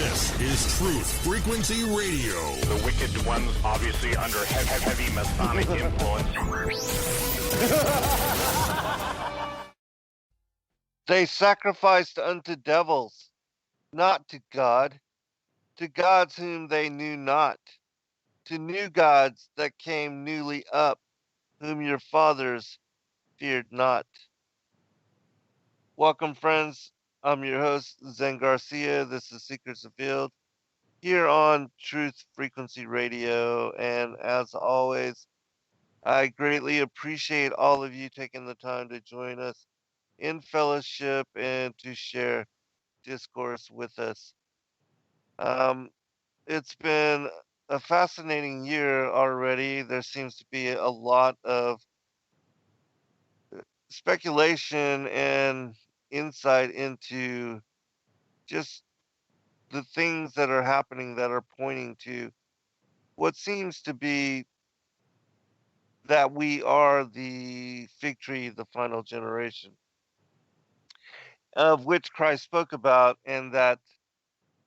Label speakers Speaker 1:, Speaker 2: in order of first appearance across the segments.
Speaker 1: This is Truth Frequency Radio.
Speaker 2: The wicked ones obviously under heavy Masonic influence.
Speaker 3: They sacrificed unto devils, not to God, to gods whom they knew not, to new gods that came newly up, whom your fathers feared not. Welcome, friends. I'm your host, Zen Garcia. This is Secrets Revealed here on Truth Frequency Radio. And as always, I greatly appreciate all of you taking the time to join us in fellowship and to share discourse with us. It's been a fascinating year already. There seems to be a lot of speculation and insight into just the things that are happening that are pointing to what seems to be that we are the fig tree, the final generation, of which Christ spoke about, and that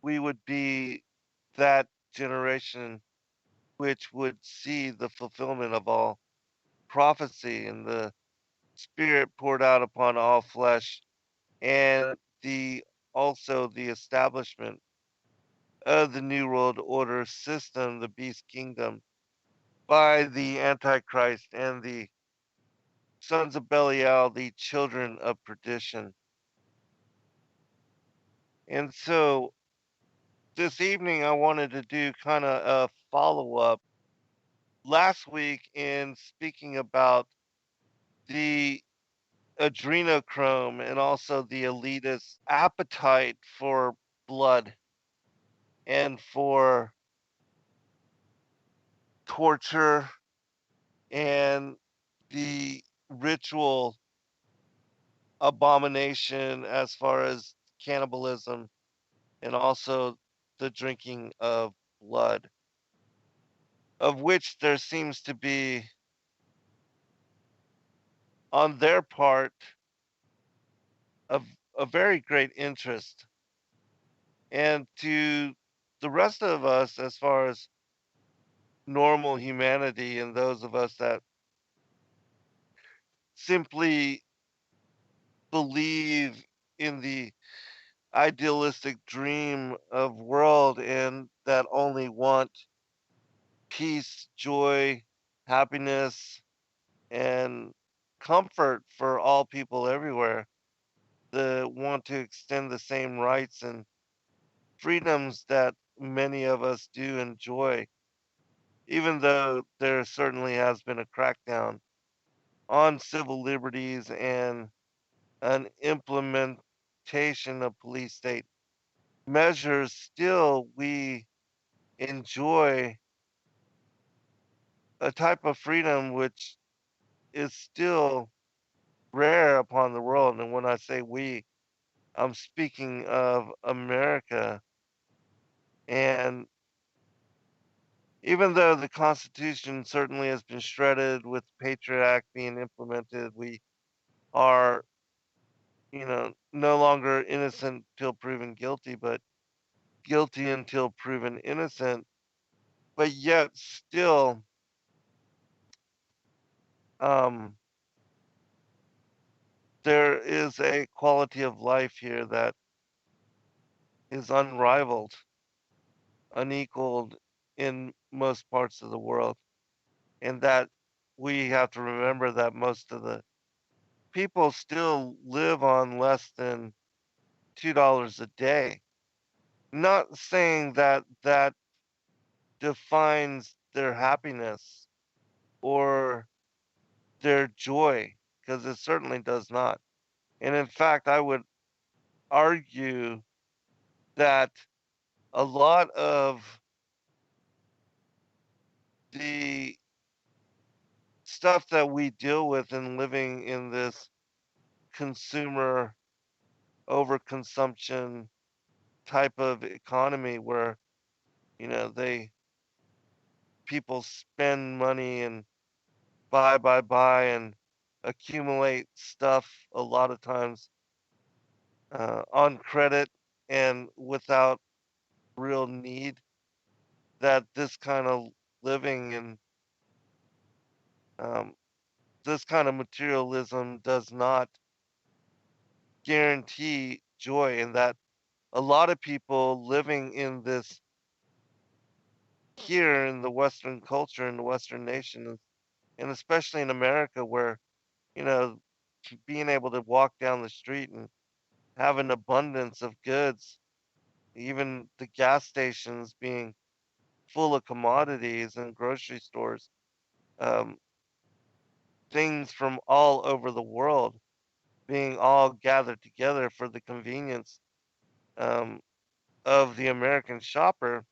Speaker 3: we would be that generation which would see the fulfillment of all prophecy and the Spirit poured out upon all flesh, and also the establishment of the New World Order system, the beast kingdom, by the Antichrist and the sons of Belial, the children of perdition. And so this evening, I wanted to do kind of a follow up last week in speaking about the adrenochrome and also the elitist appetite for blood and for torture and the ritual abomination as far as cannibalism and also the drinking of blood, of which there seems to be on their part a very great interest. And to the rest of us, as far as normal humanity and those of us that simply believe in the idealistic dream of world and that only want peace, joy, happiness, and comfort for all people everywhere, that want to extend the same rights and freedoms that many of us do enjoy, even though there certainly has been a crackdown on civil liberties and an implementation of police state measures. Still we enjoy a type of freedom which is still rare upon the world. And when I say we, I'm speaking of America. And even though the Constitution certainly has been shredded with the Patriot Act being implemented, we are, no longer innocent till proven guilty, but guilty until proven innocent. But yet still, there is a quality of life here that is unrivaled, unequaled in most parts of the world. And that we have to remember that most of the people still live on less than $2 a day. Not saying that that defines their happiness or their joy, because it certainly does not. And in fact, I would argue that a lot of the stuff that we deal with in living in this consumer overconsumption type of economy where, they people spend money and buy and accumulate stuff a lot of times on credit and without real need that this kind of living and um, this kind of materialism does not guarantee joy, and that a lot of people living in this here in the Western culture, in the Western nation, and especially in America, where, you know, being able to walk down the street and have an abundance of goods, even the gas stations being full of commodities and grocery stores, um, things from all over the world being all gathered together for the convenience um, of the American shopper,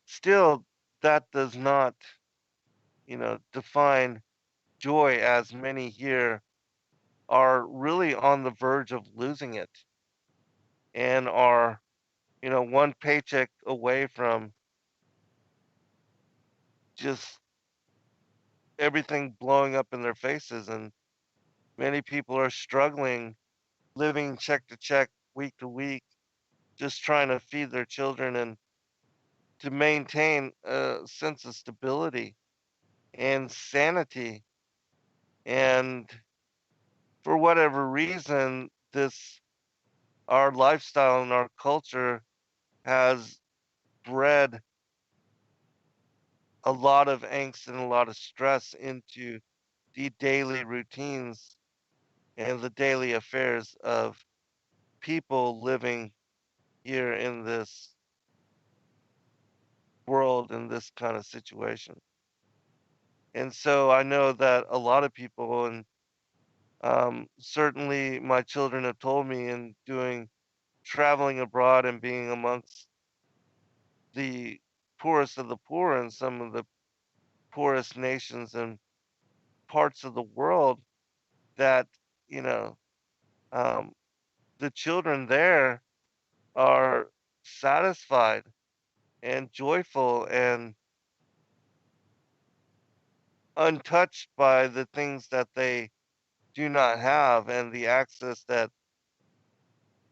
Speaker 3: still that does not, define joy, as many here are really on the verge of losing it and are, one paycheck away from just everything blowing up in their faces. And many people are struggling, living check to check, week to week, just trying to feed their children and to maintain a sense of stability and sanity. And for whatever reason, our lifestyle and our culture has bred a lot of angst and a lot of stress into the daily routines and the daily affairs of people living here in this world in this kind of situation. And so I know that a lot of people, and certainly my children have told me, in doing traveling abroad and being amongst the poorest of the poor in some of the poorest nations and parts of the world, that, you know, um, the children there are satisfied and joyful and untouched by the things that they do not have and the access that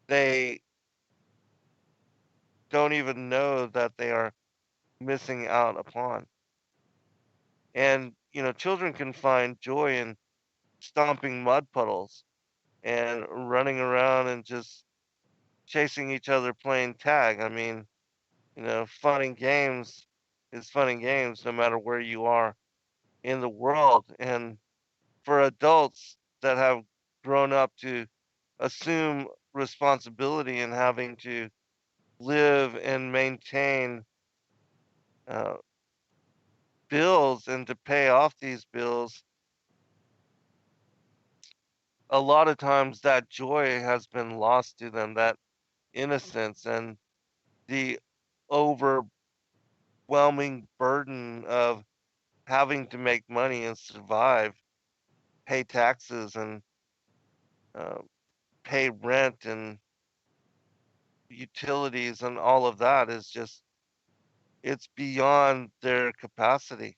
Speaker 3: they don't even know that they are missing out upon. And, children can find joy in stomping mud puddles and running around and just chasing each other playing tag. I mean, fun and games is fun and games no matter where you are in the world. And for adults that have grown up to assume responsibility and having to live and maintain uh, bills and to pay off these bills, a lot of times that joy has been lost to them, that innocence and the overwhelming burden of having to make money and survive, pay taxes and uh, pay rent and utilities and all of that is just, it's beyond their capacity.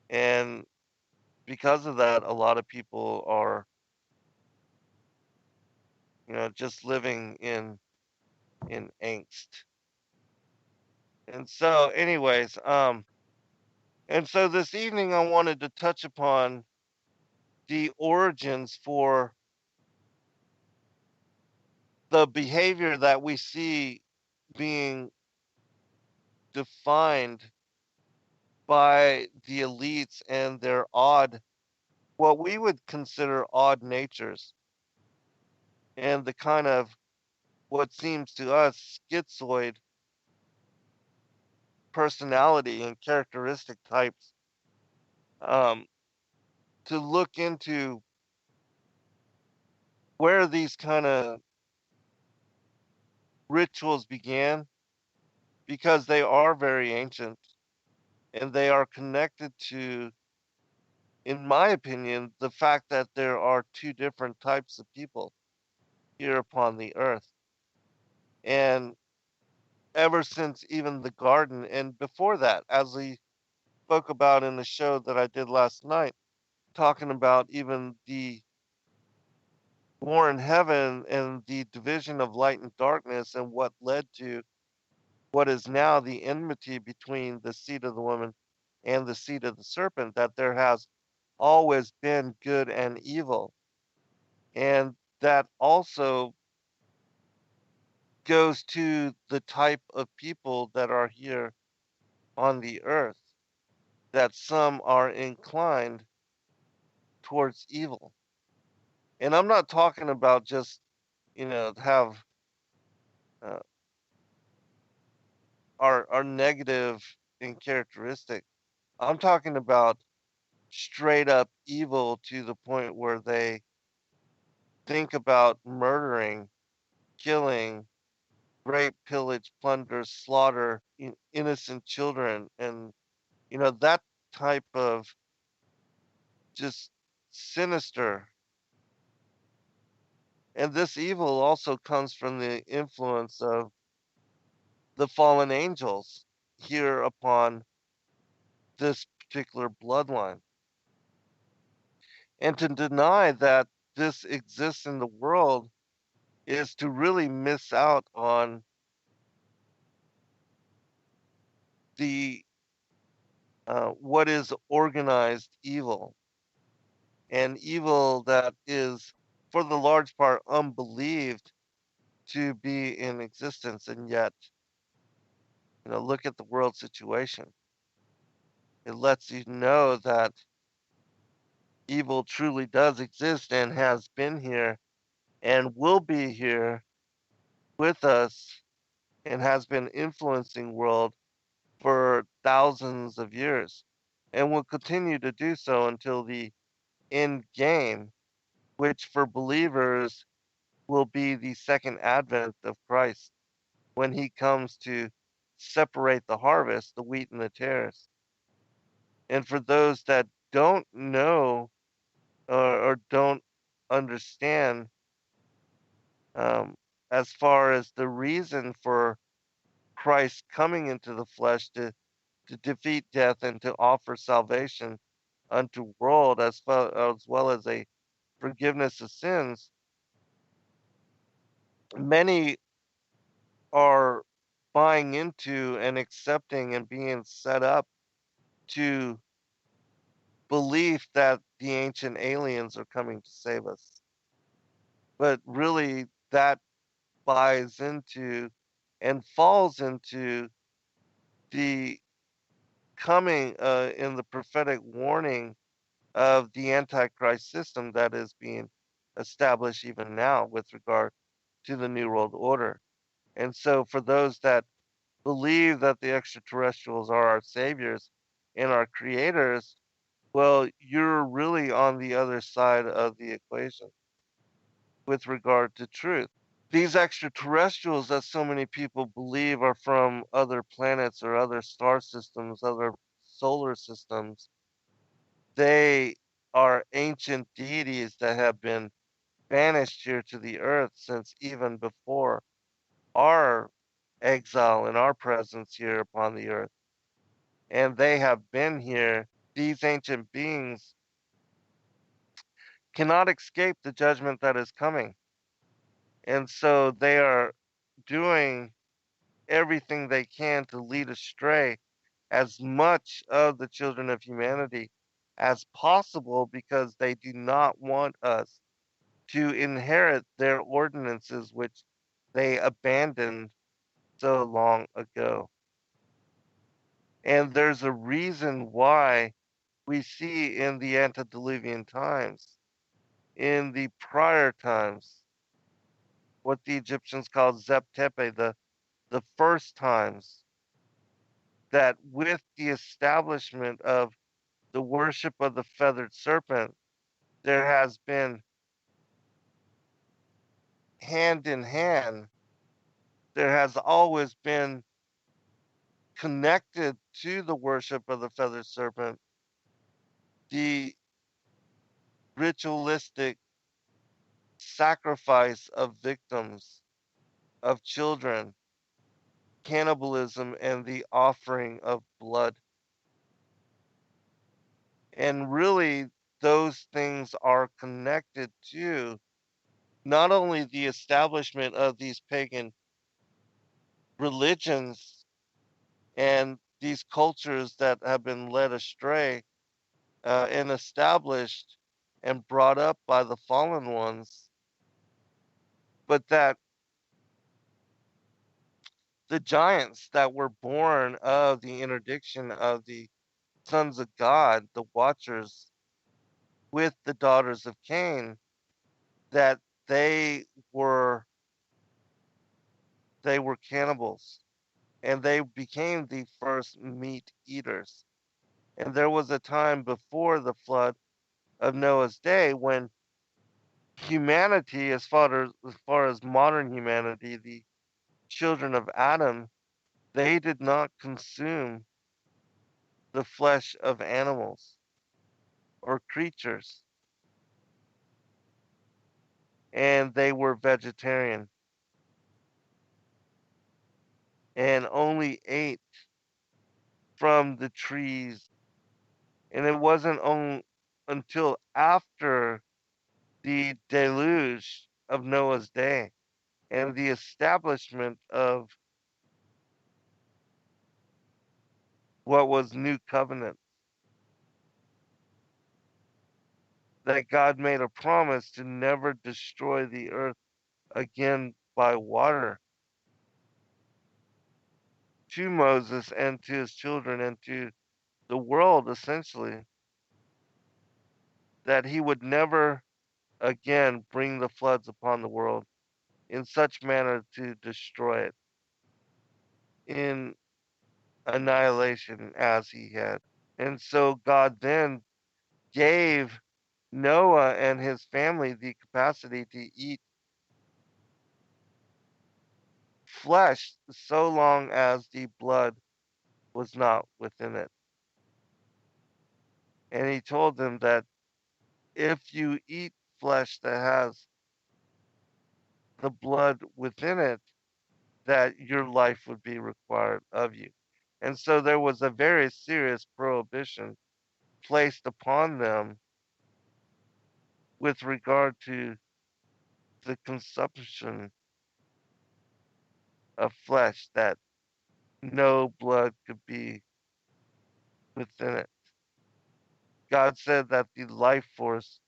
Speaker 3: And because of that, a lot of people are, just living in angst. And so, anyways, and so this evening I wanted to touch upon the origins for the behavior that we see being defined by the elites and their odd, what we would consider odd natures, and the kind of what seems to us schizoid personality and characteristic types, um, to look into where these kind of rituals began, because they are very ancient and they are connected to, in my opinion, the fact that there are two different types of people here upon the earth. And ever since even the garden, and before that, as we spoke about in the show that I did last night, talking about even the war in heaven and the division of light and darkness, and what led to what is now the enmity between the seed of the woman and the seed of the serpent, that there has always been good and evil. And that also goes to the type of people that are here on the earth, that some are inclined towards evil. And I'm not talking about just, have uh, are negative in characteristic. I'm talking about straight up evil to the point where they think about murdering, killing, rape, pillage, plunder, slaughter innocent children, and that type of just sinister. And this evil also comes from the influence of the fallen angels here upon this particular bloodline. And to deny that this exists in the world is to really miss out on the what is organized evil, and evil that is for the large part unbelieved to be in existence. And yet, look at the world situation. It lets you know that evil truly does exist and has been here and will be here with us and has been influencing world for thousands of years and will continue to do so until the end game, which for believers will be the second advent of Christ when he comes to separate the harvest, the wheat and the tares. And for those that don't know or don't understand, um, as far as the reason for Christ coming into the flesh to defeat death and to offer salvation unto world, as well as a forgiveness of sins, many are buying into and accepting and being set up to belief that the ancient aliens are coming to save us. But really, that buys into and falls into the coming in the prophetic warning of the Antichrist system that is being established even now with regard to the New World Order. And so, for those that believe that the extraterrestrials are our saviors and our creators, well, you're really on the other side of the equation with regard to truth. These extraterrestrials that so many people believe are from other planets or other star systems, other solar systems, they are ancient deities that have been banished here to the earth since even before our exile and our presence here upon the earth. And they have been here. These ancient beings cannot escape the judgment that is coming. And so they are doing everything they can to lead astray as much of the children of humanity as possible because they do not want us to inherit their ordinances, which they abandoned so long ago. And there's a reason why we see in the antediluvian times, in the prior times, what the Egyptians called Zeptepe, the first times, that with the establishment of the worship of the feathered serpent, there has been hand in hand, there has always been connected to the worship of the feathered serpent the ritualistic sacrifice of victims, of children, cannibalism, and the offering of blood. And really, those things are connected to not only the establishment of these pagan religions and these cultures that have been led astray and established and brought up by the fallen ones, but that the giants that were born of the interdiction of the sons of God, the watchers with the daughters of Cain, that they were they were cannibals and they became the first meat eaters. And there was a time before the flood of Noah's day when humanity, as far as modern humanity, the children of Adam, they did not consume the flesh of animals or creatures, and they were vegetarian and only ate from the trees. And it wasn't until after the deluge of Noah's day and the establishment of what was new covenant that God made a promise to never destroy the earth again by water to Moses and to his children and to the world, essentially, that he would never again bring the floods upon the world in such manner to destroy it in annihilation as he had. And so God then gave Noah and his family the capacity to eat flesh so long as the blood was not within it. And he told them that if you eat flesh that has the blood within it, that your life would be required of you. And so there was a very serious prohibition placed upon them with regard to the consumption of flesh, that no blood could be within it. God said that the life force,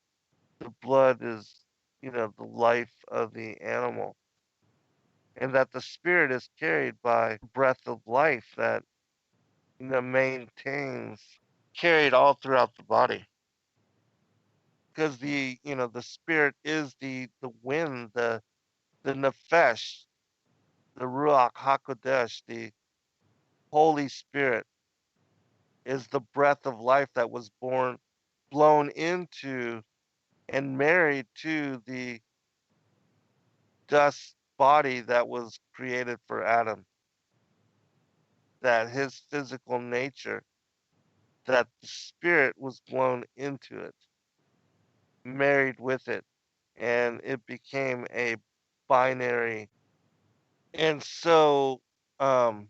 Speaker 3: the blood is, the life of the animal, and that the spirit is carried by breath of life that, maintains, carried all throughout the body. Because the spirit is the wind, the nefesh, the ruach hakodesh, the Holy Spirit is the breath of life that was blown into and married to the dust body that was created for Adam, that his physical nature, that the spirit was blown into it, married with it, and it became a binary. And so, um,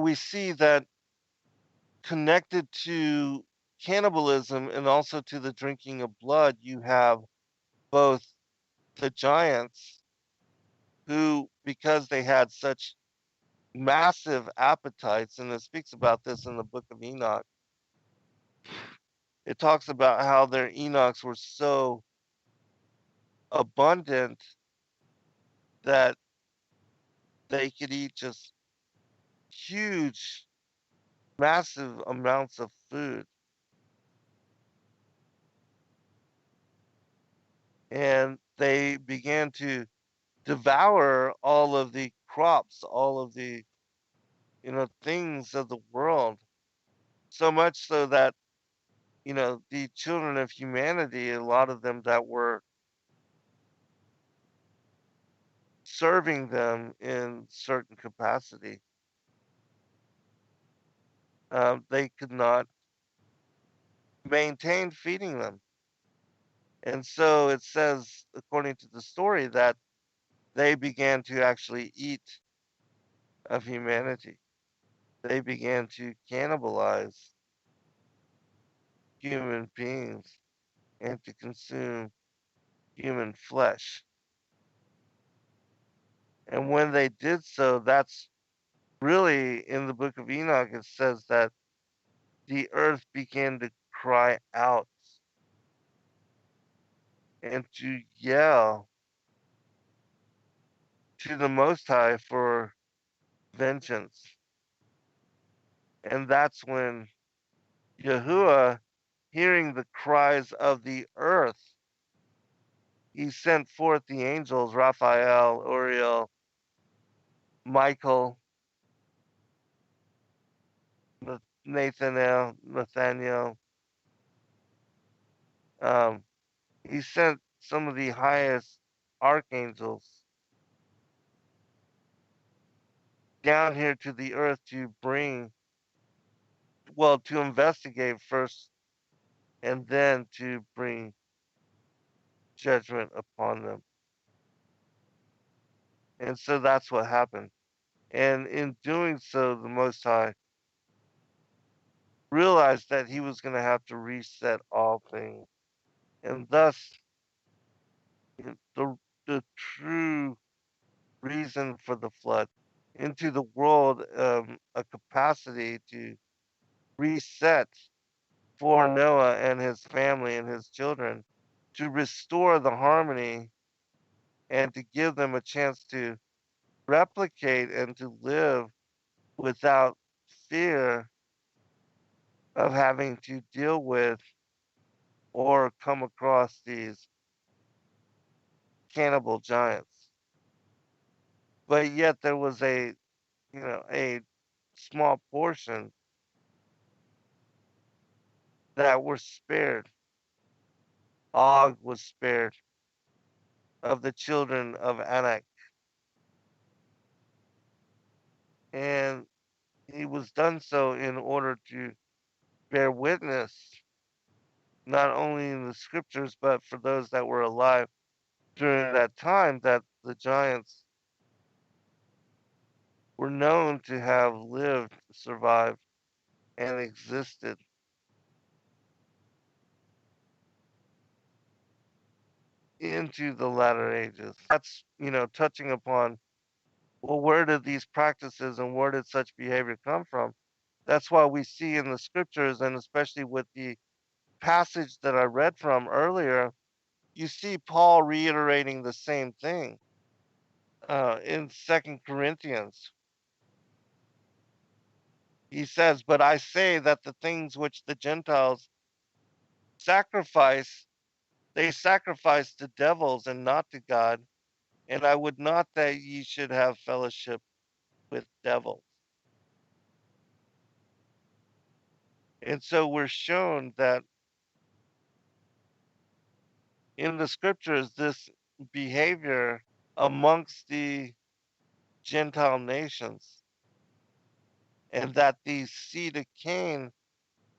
Speaker 3: we see that connected to cannibalism and also to the drinking of blood, you have both the giants who, because they had such massive appetites, and it speaks about this in the book of Enoch. It talks about how their Enochs were so abundant that they could eat just huge, massive amounts of food. And they began to devour all of the crops, all of the, things of the world. So much so that, the children of humanity, a lot of them that were serving them in certain capacity, they could not maintain feeding them. And so it says, according to the story, that they began to actually eat of humanity. They began to cannibalize human beings. and to consume human flesh. And when they did so, that's really in the book of Enoch, it says that the earth began to cry out and to yell to the Most High for vengeance. And that's when Yahuwah, hearing the cries of the earth, he sent forth the angels, Raphael, Uriel, Michael, Nathaniel. Um, he sent some of the highest archangels down here to the earth to bring, well, to investigate first and then to bring judgment upon them. And so that's what happened. And in doing so, the Most High realized that he was going to have to reset all things. And thus, the, the true reason for the flood into the world, a capacity to reset for Noah and his family and his children, to restore the harmony and to give them a chance to replicate and to live without fear of having to deal with or come across these cannibal giants. But yet there was a small portion that were spared. Og was spared of the children of Anak, and he was done so in order to bear witness, not only in the scriptures, but for those that were alive during that time, that the giants were known to have lived, survived, and existed into the latter ages. That's, touching upon, well, where did these practices and where did such behavior come from? That's why we see in the scriptures, and especially with the passage that I read from earlier, you see Paul reiterating the same thing in Second Corinthians. He says, "But I say that the things which the Gentiles sacrifice, they sacrifice to devils and not to God. And I would not that ye should have fellowship with devils." And so we're shown that in the scriptures, this behavior amongst the Gentile nations, and that the seed of Cain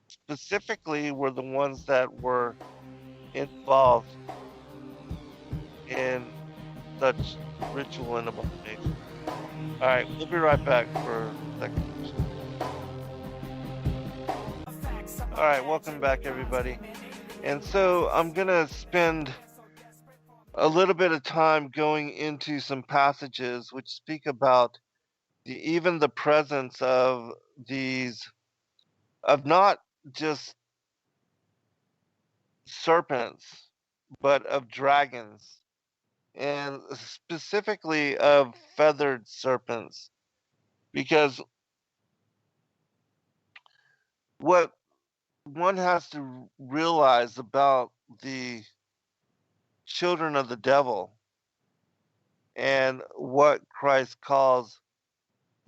Speaker 3: specifically were the ones that were involved in such ritual and abomination. All right, we'll be right back for a second. All right, welcome back, everybody. And so I'm going to spend a little bit of time going into some passages which speak about even the presence of these, of not just serpents, but of dragons, and specifically of feathered serpents. Because what one has to realize about the children of the devil and what Christ calls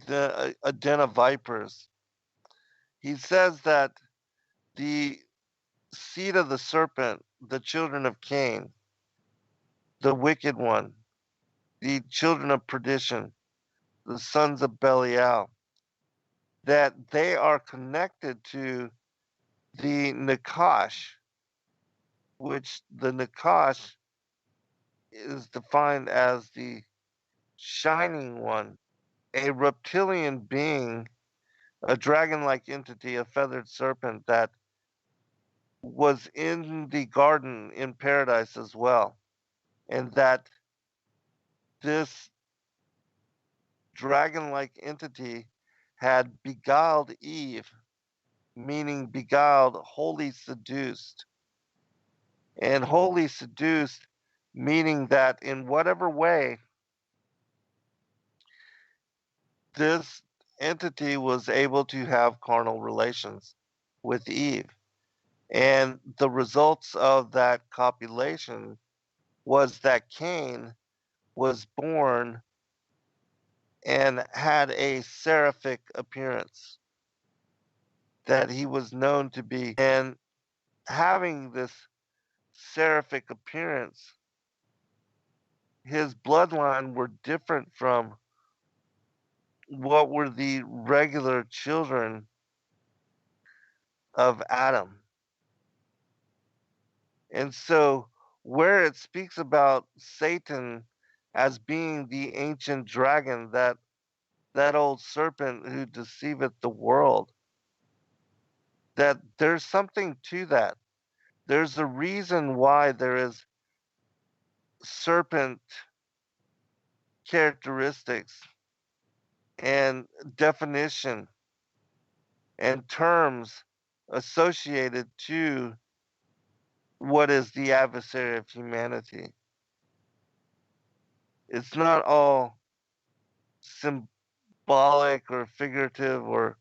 Speaker 3: a den of vipers, he says that the seed of the serpent, the children of Cain, the wicked one, the children of perdition, the sons of Belial, that they are connected to the Nakash, which the Nakash is defined as the shining one, a reptilian being, a dragon like entity, a feathered serpent that was in the garden in paradise as well, and that this dragon like entity had beguiled Eve, meaning beguiled, wholly seduced, and wholly seduced, meaning that in whatever way this entity was able to have carnal relations with Eve. And the results of that copulation was that Cain was born and had a seraphic appearance, that he was known to be. And having this seraphic appearance, his bloodline were different from what were the regular children of Adam. And so, where it speaks about Satan as being the ancient dragon, that old serpent who deceiveth the world, that there's something to that. There's a reason why there is serpent characteristics and definition and terms associated to what is the adversary of humanity. It's not all symbolic or figurative or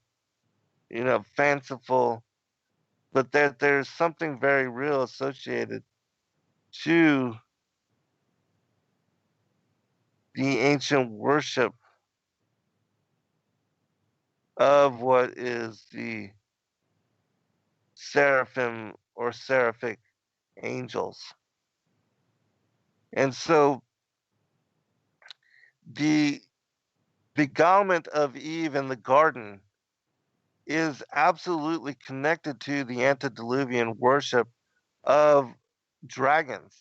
Speaker 3: fanciful, but that there's something very real associated to the ancient worship of what is the seraphim or seraphic angels. And so the beguilement of Eve in the garden is absolutely connected to the antediluvian worship of dragons,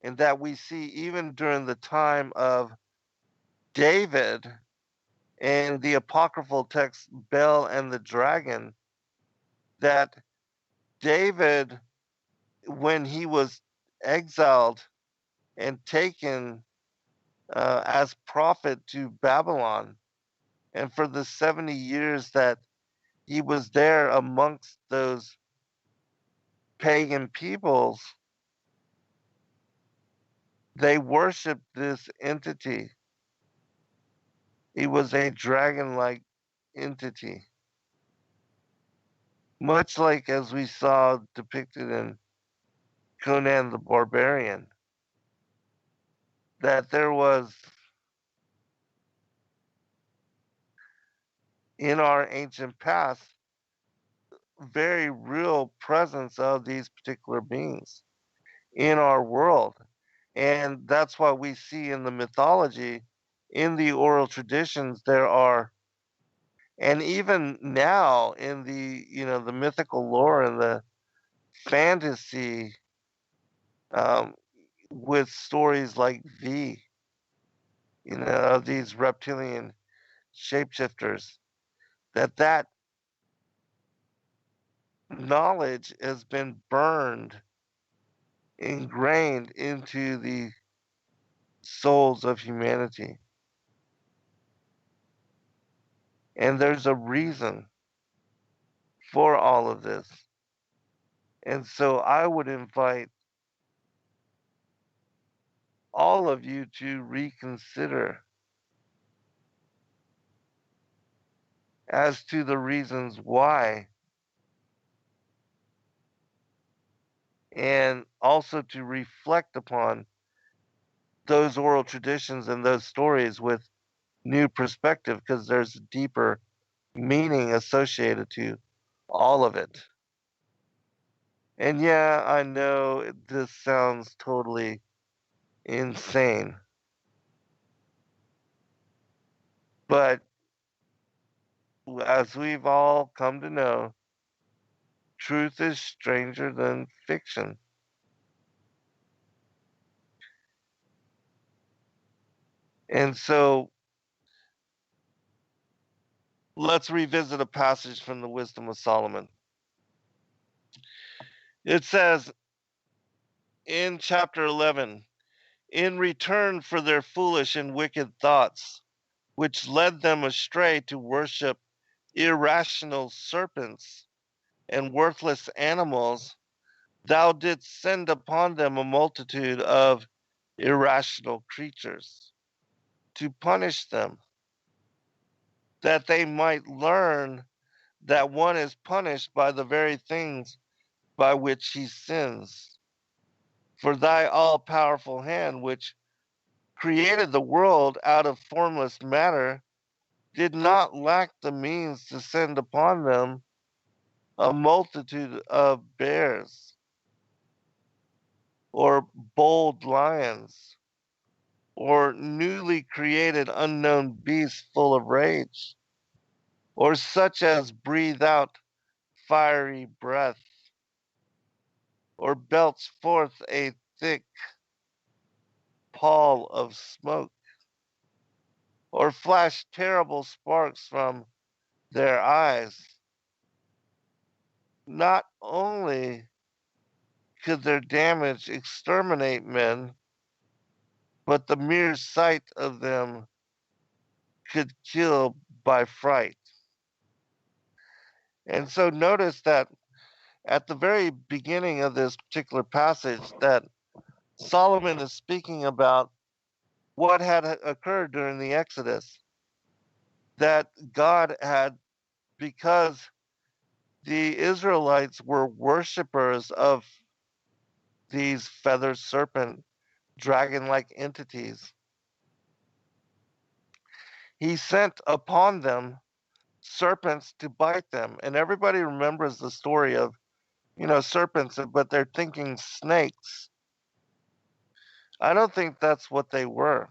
Speaker 3: in that we see even during the time of David and the apocryphal text Bel and the Dragon, that David, when he was exiled and taken as prophet to Babylon, and for the 70 years that he was there amongst those pagan peoples, they worshiped this entity. He was a dragon like entity, much like as we saw depicted in Conan the Barbarian, that there was in our ancient past very real presence of these particular beings in our world. And that's why we see in the mythology, in the oral traditions, there are, and even now in the mythical lore and the fantasy, um, with stories like of these reptilian shapeshifters, that knowledge has been burned, ingrained into the souls of humanity. And there's a reason for all of this. And so I would invite all of you to reconsider as to the reasons why, and also to reflect upon those oral traditions and those stories with new perspective, because there's a deeper meaning associated to all of it. And yeah, I know this sounds totally insane, but as we've all come to know, truth is stranger than fiction. And so let's revisit a passage from the Wisdom of Solomon. It says in chapter 11, in return for their foolish and wicked thoughts, which led them astray to worship irrational serpents and worthless animals, thou didst send upon them a multitude of irrational creatures to punish them, that they might learn that one is punished by the very things by which he sins. For thy all powerful hand, which created the world out of formless matter, did not lack the means to send upon them a multitude of bears, or bold lions, or newly created unknown beasts full of rage, or such as breathe out fiery breath, or belch forth a thick pall of smoke, or flash terrible sparks from their eyes. Not only could their damage exterminate men, but the mere sight of them could kill by fright. And so notice that at the very beginning of this particular passage that Solomon is speaking about what had occurred during the Exodus, that God had, because the Israelites were worshipers of these feathered serpent, dragon like entities, he sent upon them serpents to bite them. And everybody remembers the story of, serpents, but they're thinking snakes. I don't think that's what they were.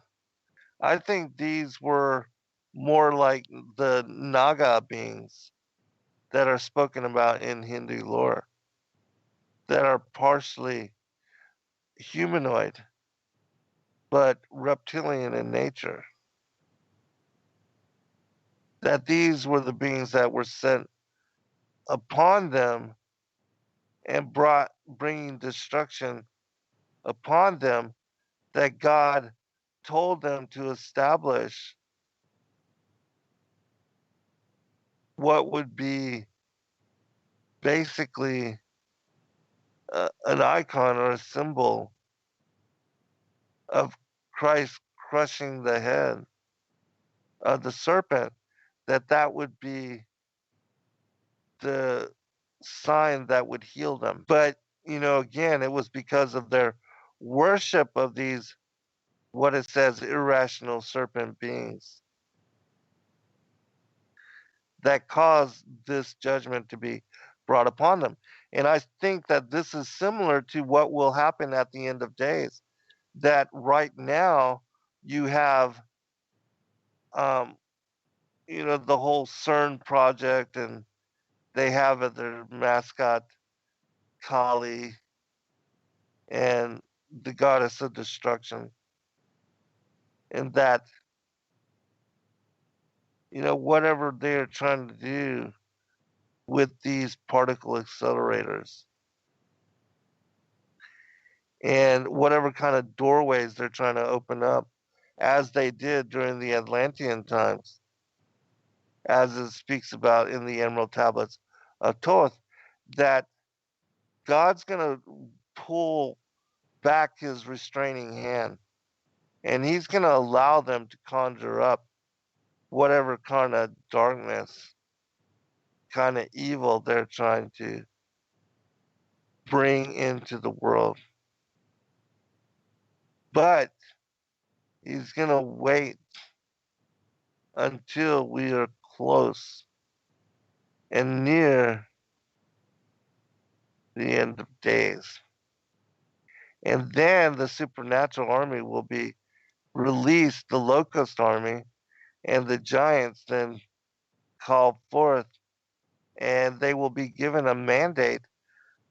Speaker 3: I think these were more like the Naga beings that are spoken about in Hindu lore, that are partially humanoid, but reptilian in nature. That these were the beings that were sent upon them and bringing destruction upon them, that God told them to establish what would be basically an icon or a symbol of Christ crushing the head of the serpent, that would be the sign that would heal them. But, again, it was because of their worship of these, what it says, irrational serpent beings, that caused this judgment to be brought upon them. And I think that this is similar to what will happen at the end of days. That right now you have, um, the whole CERN project, and they have their mascot Kali and the goddess of destruction, and that, whatever they're trying to do with these particle accelerators, and whatever kind of doorways they're trying to open up, as they did during the Atlantean times, as it speaks about in the Emerald Tablets of Thoth, that God's going to pull back his restraining hand, and he's going to allow them to conjure up whatever kind of darkness, kind of evil they're trying to bring into the world. But he's going to wait until we are close and near the end of days. And then the supernatural army will be released, the locust army, and the giants then called forth, and they will be given a mandate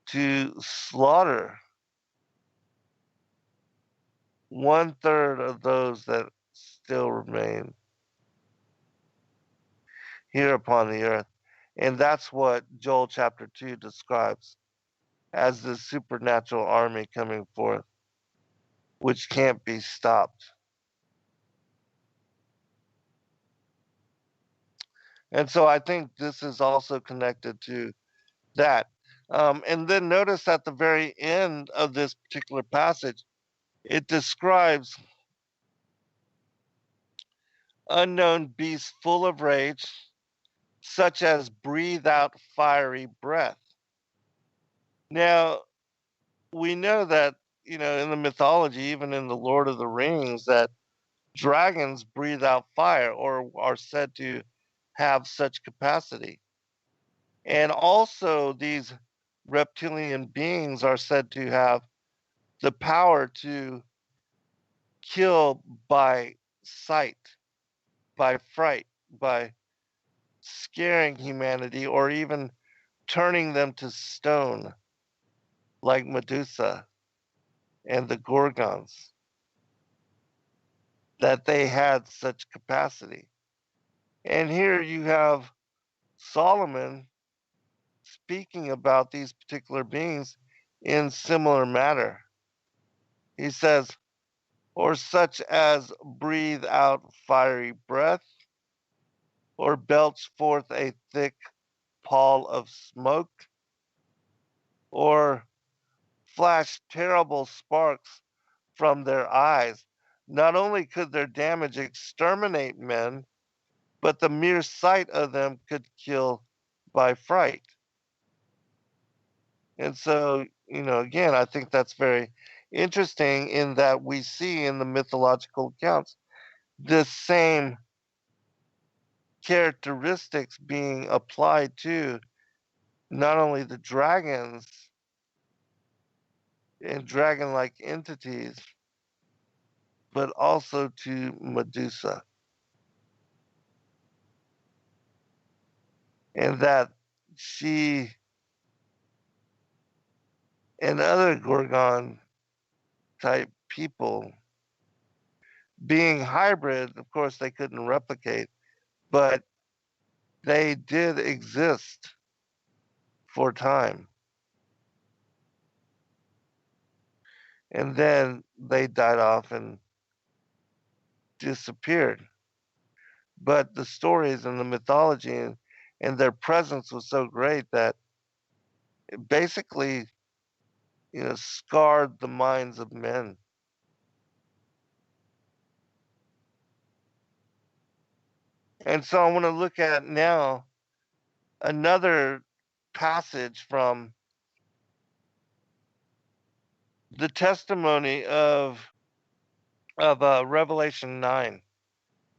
Speaker 3: to slaughter 1/3 of those that still remain here upon the earth. And that's what Joel chapter 2 describes. as this supernatural army coming forth, which can't be stopped. And so I think this is also connected to that. And then notice at the very end of this particular passage, it describes unknown beasts full of rage, such as breathe out fiery breath. Now, we know that, in the mythology, even in the Lord of the Rings, that dragons breathe out fire or are said to have such capacity. And also, these reptilian beings are said to have the power to kill by sight, by fright, by scaring humanity, or even turning them to stone, like Medusa and the Gorgons, that they had such capacity. And here you have Solomon speaking about these particular beings in similar matter. He says, or such as breathe out fiery breath, or belch forth a thick pall of smoke, or flash terrible sparks from their eyes. Not only could their damage exterminate men, but the mere sight of them could kill by fright. And so, again, I think that's very interesting in that we see in the mythological accounts this same characteristics being applied to not only the dragons and dragon like entities, but also to Medusa. And that she and other Gorgon type people, being hybrid, of course, they couldn't replicate, but they did exist for time. And then they died off and disappeared. But the stories and the mythology and their presence was so great that it basically, scarred the minds of men. And so I want to look at now another passage from the testimony of Revelation 9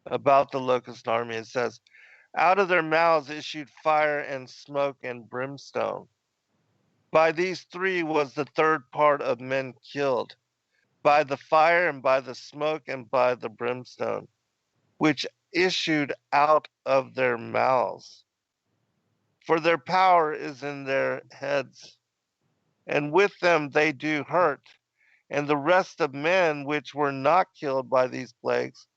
Speaker 3: about the locust army. It says, out of their mouths issued fire and smoke and brimstone. By these three was the third part of men killed, by the fire and by the smoke and by the brimstone, which issued out of their mouths. For their power is in their heads, and with them they do hurt. And the rest of men which were not killed by these plagues,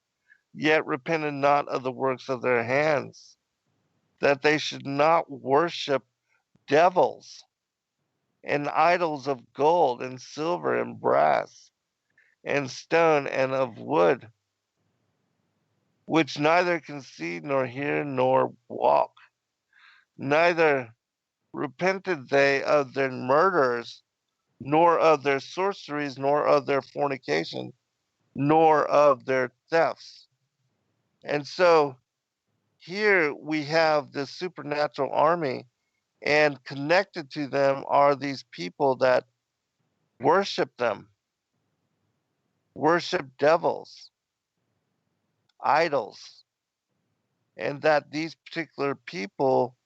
Speaker 3: yet repented not of the works of their hands, that they should not worship devils and idols of gold and silver and brass and stone and of wood, which neither can see nor hear nor walk. Neither repented they of their murders, nor of their sorceries, nor of their fornication, nor of their thefts. And so here we have this supernatural army, and connected to them are these people that worship them, worship devils, idols, and that these particular people,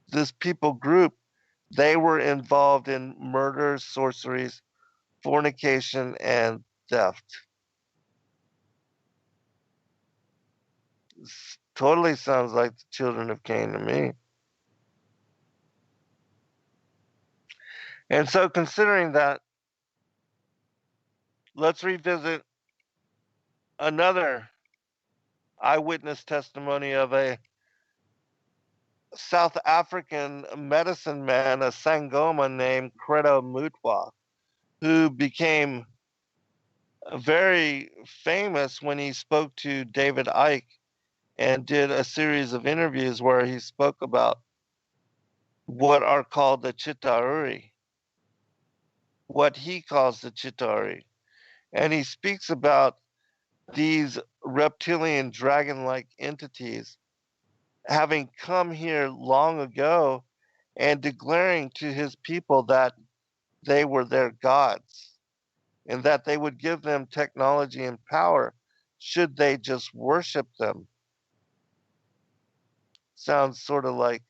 Speaker 3: this people group, they were involved in murders, sorceries, fornication, and theft. This totally sounds like the children of Cain to me. And so, considering that, let's revisit another eyewitness testimony of a South African medicine man, a Sangoma named Credo Mutwa, who became very famous when he spoke to David Icke and did a series of interviews where he spoke about what are called the Chitauri, what he calls the Chitauri. And he speaks about these reptilian dragon like entities having come here long ago and declaring to his people that they were their gods and that they would give them technology and power should they just worship them. Sounds sort of like,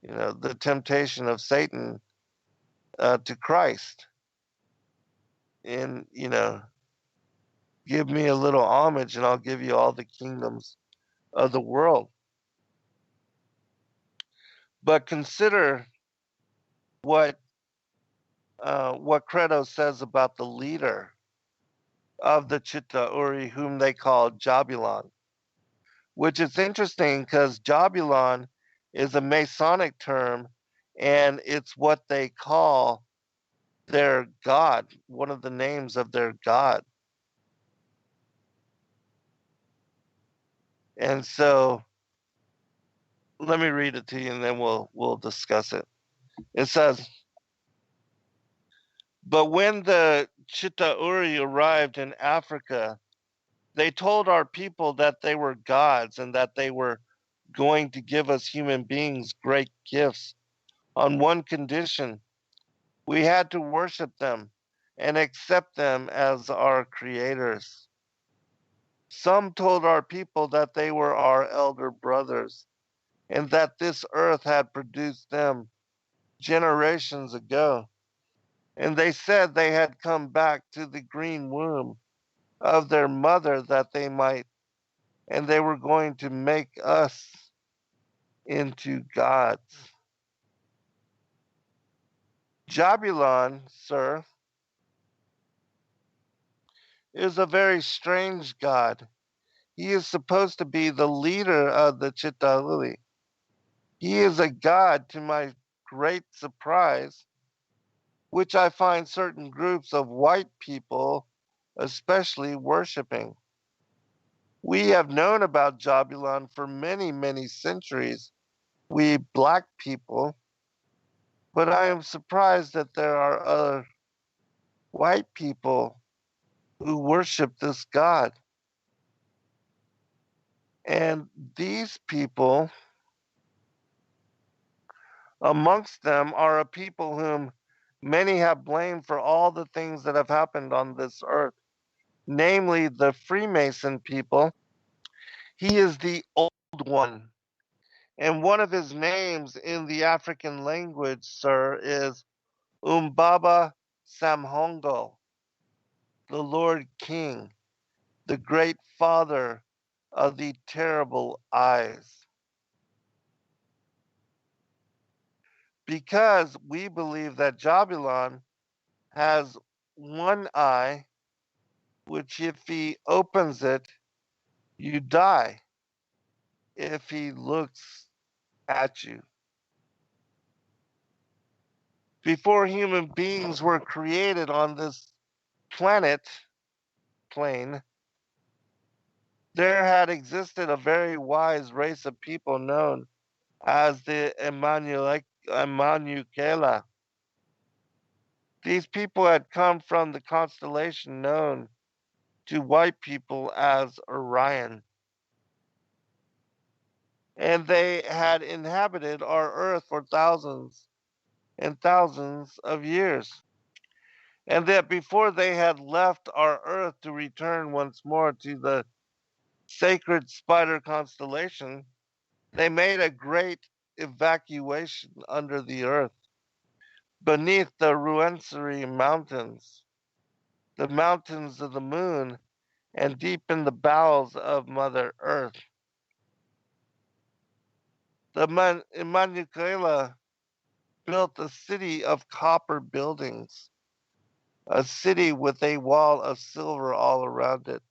Speaker 3: the temptation of Satan to Christ. And, give me a little homage and I'll give you all the kingdoms of the world. But consider what Credo says about the leader of the Chitauri, whom they call Jabulon, which is interesting because Jabulon is a Masonic term and it's what they call their god, one of the names of their god. And so let me read it to you and then we'll discuss it. It says, but when the Chitauri arrived in Africa, they told our people that they were gods and that they were going to give us human beings great gifts on one condition: we had to worship them and accept them as our creators. Some told our people that they were our elder brothers and that this earth had produced them generations ago. And they said they had come back to the green womb of their mother that they might, and they were going to make us into gods. Jabulon, sir, is a very strange god. He is supposed to be the leader of the Chitauri. He is a god, to my great surprise, which I find certain groups of white people especially worshiping. We have known about Jabulon for many, many centuries, we black people, but I am surprised that there are other white people who worship this god. And these people, amongst them, are a people whom many have blamed for all the things that have happened on this earth, namely the Freemason people. He is the old one. And one of his names in the African language, sir, is Umbaba Samhongo, the Lord King, the great father of the terrible eyes. Because we believe that Jabulon has one eye, which if he opens it, you die if he looks at you. Before human beings were created on this planet plane, there had existed a very wise race of people known as the Emanuela. These people had come from the constellation known to white people as Orion, and they had inhabited our earth for thousands and thousands of years. And that before they had left our earth to return once more to the sacred spider constellation, they made a great evacuation under the earth, beneath the Ruensari Mountains, the mountains of the moon, and deep in the bowels of Mother Earth. The Emanuela built a city of copper buildings, a city with a wall of silver all around it,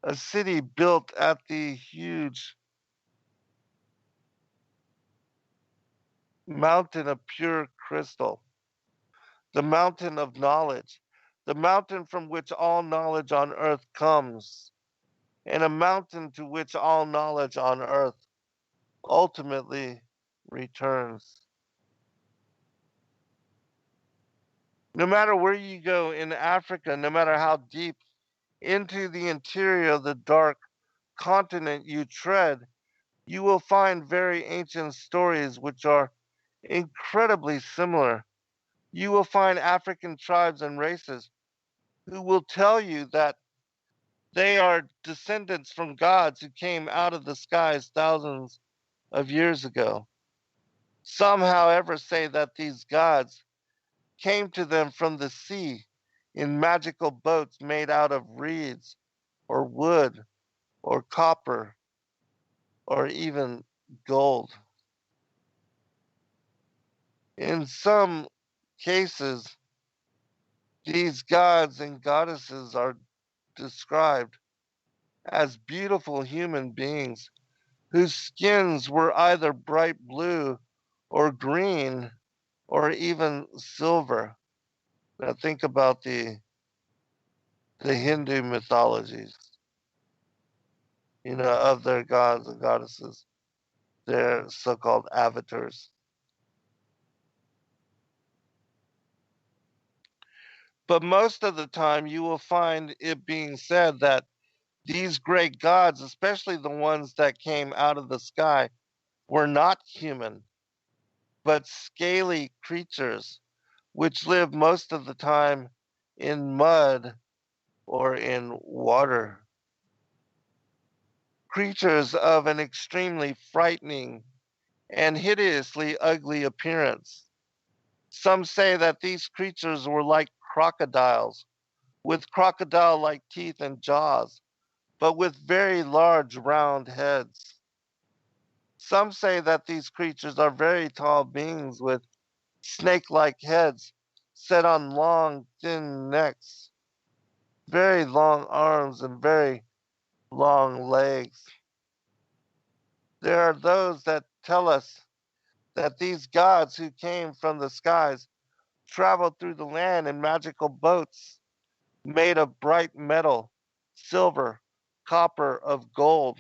Speaker 3: a city built at the huge mountain of pure crystal, the mountain of knowledge, the mountain from which all knowledge on earth comes, and a mountain to which all knowledge on earth ultimately returns. No matter where you go in Africa, no matter how deep into the interior of the dark continent you tread, you will find very ancient stories which are incredibly similar. You will find African tribes and races who will tell you that they are descendants from gods who came out of the skies thousands of years ago. Some, however, say that these gods came to them from the sea in magical boats made out of reeds or wood or copper or even gold. In some cases, these gods and goddesses are described as beautiful human beings whose skins were either bright blue or green or even silver. Now think about the Hindu mythologies, of their gods and goddesses, their so-called avatars. But most of the time, you will find it being said that these great gods, especially the ones that came out of the sky, were not human, but scaly creatures which live most of the time in mud or in water. Creatures of an extremely frightening and hideously ugly appearance. Some say that these creatures were like crocodiles, with crocodile like teeth and jaws, but with very large round heads. Some say that these creatures are very tall beings with snake like heads set on long, thin necks, very long arms, and very long legs. There are those that tell us that these gods who came from the skies traveled through the land in magical boats made of bright metal, silver, copper, of gold,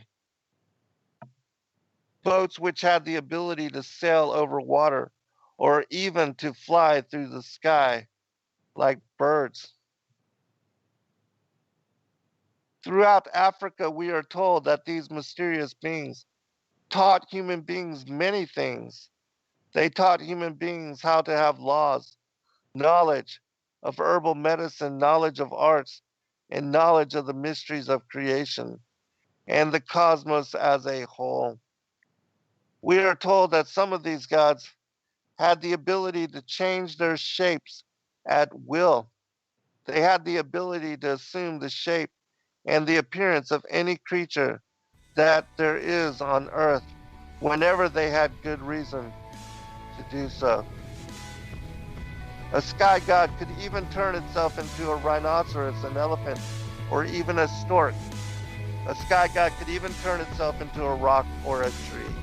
Speaker 3: boats which had the ability to sail over water or even to fly through the sky like birds. Throughout Africa, we are told that these mysterious beings taught human beings many things. They taught human beings how to have laws, knowledge of herbal medicine, knowledge of arts, and knowledge of the mysteries of creation and the cosmos as a whole. We are told that some of these gods had the ability to change their shapes at will. They had the ability to assume the shape and the appearance of any creature that there is on earth whenever they had good reason to do so. A sky god could even turn itself into a rhinoceros, an elephant, or even a stork. A sky god could even turn itself into a rock or a tree.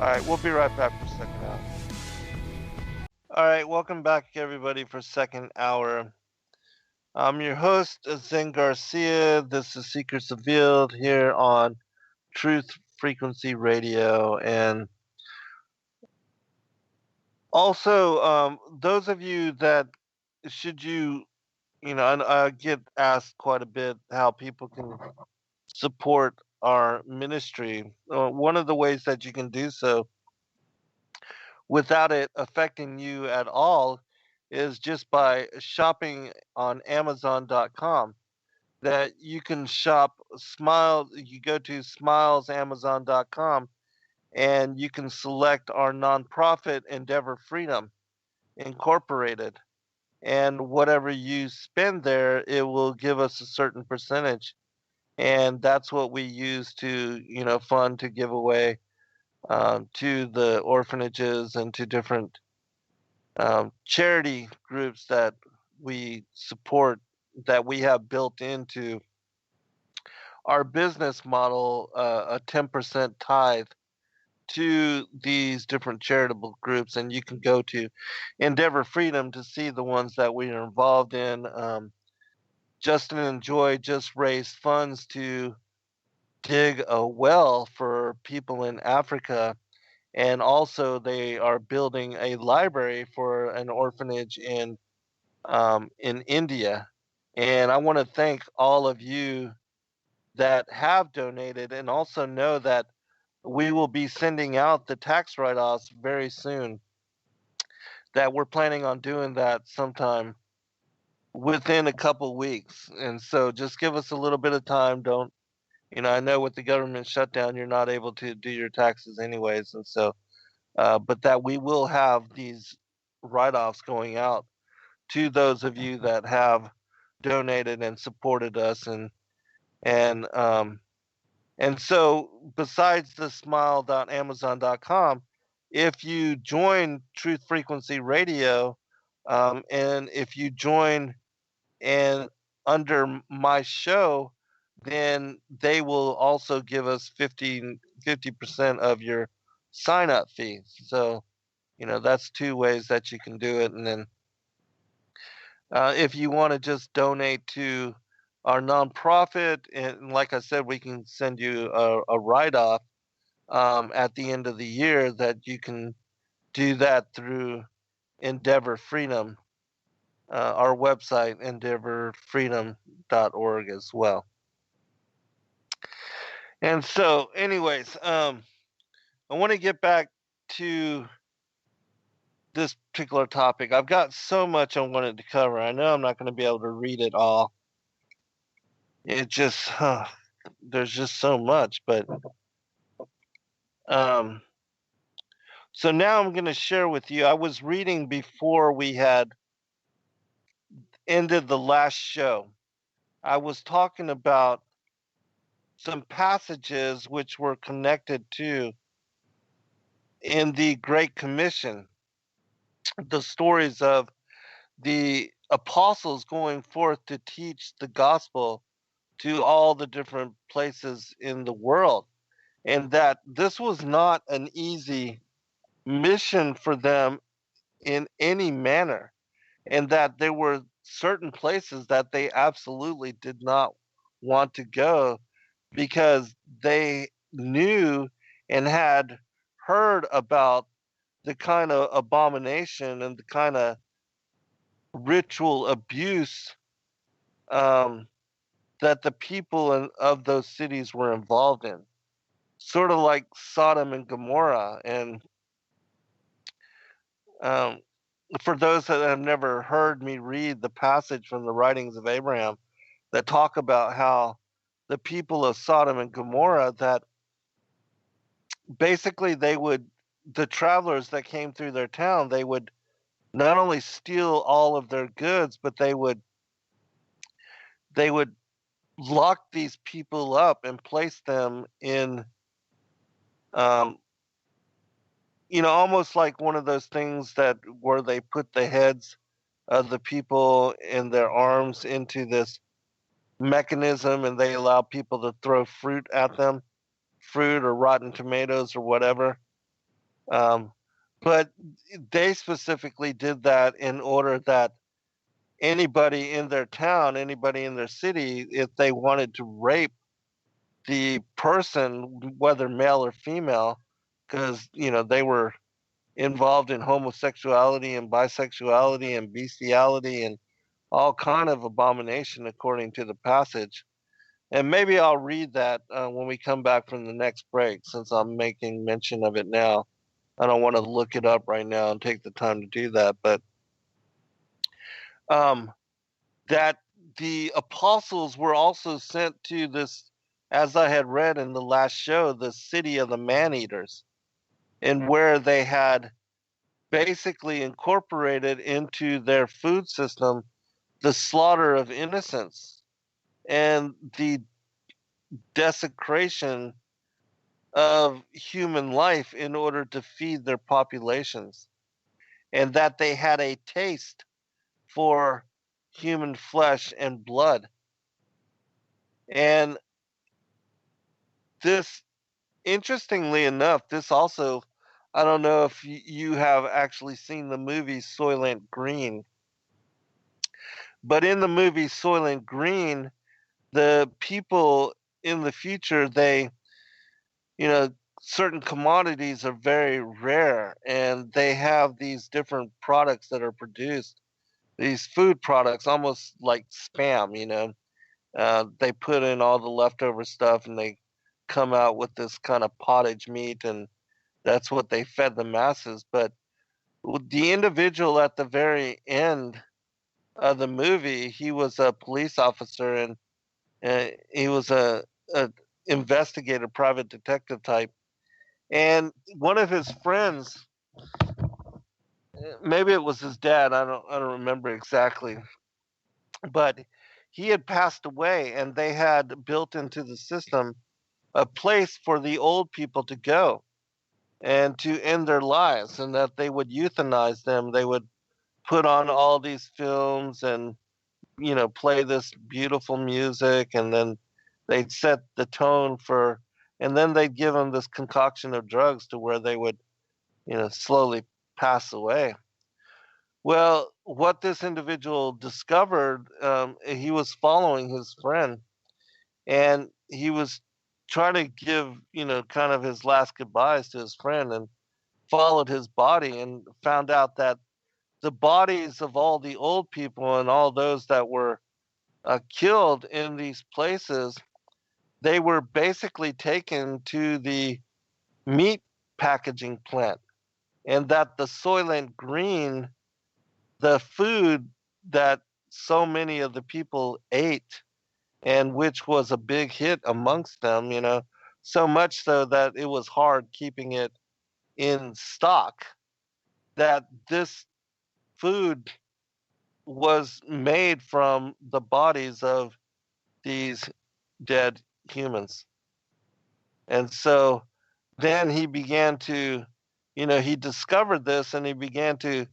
Speaker 3: All right, we'll be right back for second hour. All right, welcome back, everybody, for second hour. I'm your host, Zen Garcia. This is Secrets Revealed here on Truth Frequency Radio. And also, those of you that should you, and I get asked quite a bit how people can support our ministry. One of the ways that you can do so without it affecting you at all is just by shopping on Amazon.com. That you can shop you go to smilesamazon.com and you can select our nonprofit Endeavor Freedom Incorporated. And whatever you spend there, it will give us a certain percentage. And that's what we use to, fund to give away to the orphanages and to different charity groups that we support, that we have built into our business model, a 10% tithe to these different charitable groups, and you can go to Endeavor Freedom to see the ones that we are involved in. Justin and Joy just raised funds to dig a well for people in Africa, and also they are building a library for an orphanage in India. And I want to thank all of you that have donated, and also know that we will be sending out the tax write-offs very soon. That we're planning on doing that sometime within a couple weeks. And so just give us a little bit of time. Don't, I know with the government shutdown, you're not able to do your taxes anyways. And so, but that we will have these write-offs going out to those of you that have donated and supported us. And, and so besides the smile.amazon.com, if you join Truth Frequency Radio, and if you join and under my show, then they will also give us 50% of your sign up fee. So, that's two ways that you can do it. And then if you want to just donate to our nonprofit, and like I said, we can send you a write off at the end of the year, that you can do that through Endeavor Freedom, our website, endeavorfreedom.org as well. And so, anyways, I want to get back to this particular topic. I've got so much I wanted to cover. I know I'm not going to be able to read it all. It just, there's just so much. But so now I'm going to share with you. I was reading before we had ended the last show. I was talking about some passages which were connected to in the Great Commission, the stories of the apostles going forth to teach the gospel to all the different places in the world, and that this was not an easy mission for them in any manner, and that there were certain places that they absolutely did not want to go because they knew and had heard about the kind of abomination and the kind of ritual abuse that the people of those cities were involved in, sort of like Sodom and Gomorrah. And um, for those that have never heard me read the passage from the writings of Abraham that talk about how the people of Sodom and Gomorrah, that basically the travelers that came through their town, they would not only steal all of their goods, but they would lock these people up and place them in, um, almost like one of those things that where they put the heads of the people in their arms into this mechanism, and they allow people to throw fruit at them, fruit or rotten tomatoes or whatever. Um, but they specifically did that in order that anybody in their town, anybody in their city, if they wanted to rape the person, whether male or female, because they were involved in homosexuality and bisexuality and bestiality and all kind of abomination according to the passage. And maybe I'll read that when we come back from the next break, since I'm making mention of it now. I don't want to look it up right now and take the time to do that, but that the apostles were also sent to this, as I had read in the last show, the city of the man-eaters, and where they had basically incorporated into their food system the slaughter of innocents and the desecration of human life in order to feed their populations, and that they had a taste for human flesh and blood. And this interestingly enough, this also, I don't know if you have actually seen the movie Soylent Green, but in the movie Soylent Green, the people in the future, they, you know, certain commodities are very rare and they have these different products that are produced, these food products, almost like spam, they put in all the leftover stuff and they come out with this kind of pottage meat, and that's what they fed the masses. But the individual at the very end of the movie, he was a police officer, and he was a investigator, private detective type. And one of his friends, maybe it was his dad, I don't remember exactly, but he had passed away, and they had built into the system a place for the old people to go and to end their lives, and that they would euthanize them. They would put on all these films and play this beautiful music, and then they'd set the tone for, and then they'd give them this concoction of drugs to where they would slowly pass away. Well, what this individual discovered, he was following his friend, and he was trying to give kind of his last goodbyes to his friend, and followed his body and found out that the bodies of all the old people and all those that were killed in these places, they were basically taken to the meat packaging plant, and that the Soylent Green, the food that so many of the people ate, and which was a big hit amongst them, so much so that it was hard keeping it in stock, that this food was made from the bodies of these dead humans. And so then he began to, he discovered this and he began to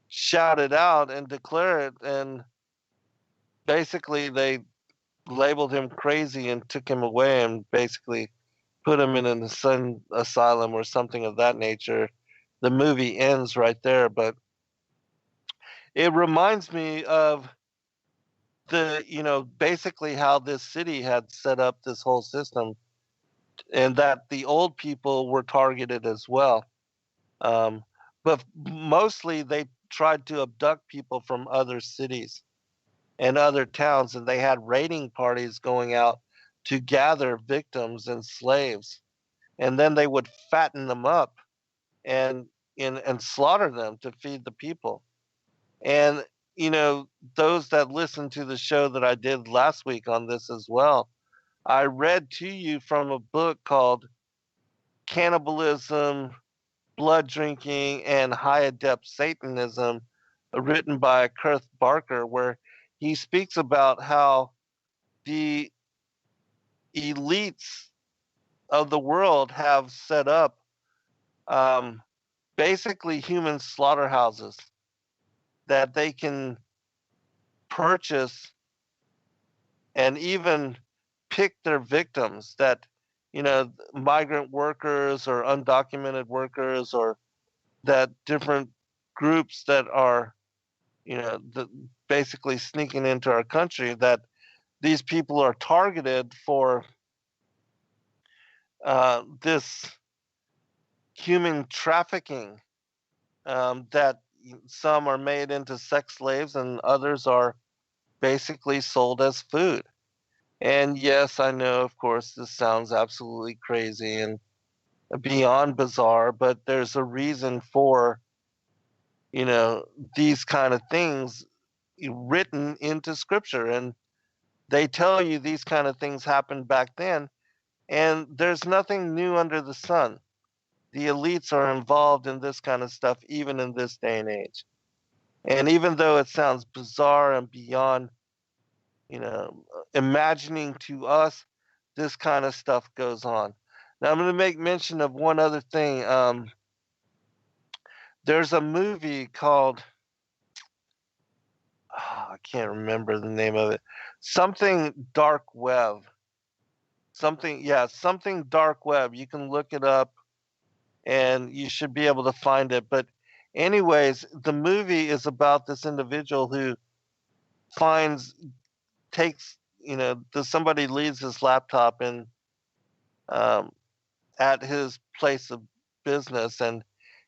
Speaker 3: shout it out and declare it. And basically, they labeled him crazy and took him away and basically put him in an insane asylum or something of that nature. The movie ends right there, but it reminds me of basically how this city had set up this whole system, and that the old people were targeted as well. Um, but mostly they tried to abduct people from other cities and other towns, and they had raiding parties going out to gather victims and slaves, and then they would fatten them up and and slaughter them to feed the people. And those that listened to the show that I did last week on this as well, I read to you from a book called Cannibalism, Blood Drinking, and High Adept Satanism, written by Kurt Barker, where he speaks about how the elites of the world have set up um, basically human slaughterhouses that they can purchase and even pick their victims, that migrant workers or undocumented workers, or that different groups that are basically sneaking into our country, that these people are targeted for this human trafficking, that some are made into sex slaves and others are basically sold as food. And yes, I know, of course, this sounds absolutely crazy and beyond bizarre, but there's a reason for, you know, these kind of things written into scripture. And they tell you these kind of things happened back then, and there's nothing new under the sun. The elites are involved in this kind of stuff even in this day and age. And even though it sounds bizarre and beyond, imagining to us, this kind of stuff goes on. Now, I'm going to make mention of one other thing. There's a movie called, I can't remember the name of it, something Dark Web, something dark web. You can look it up and you should be able to find it. But anyways, the movie is about this individual who finds takes somebody leaves his laptop in um, at his place of business, and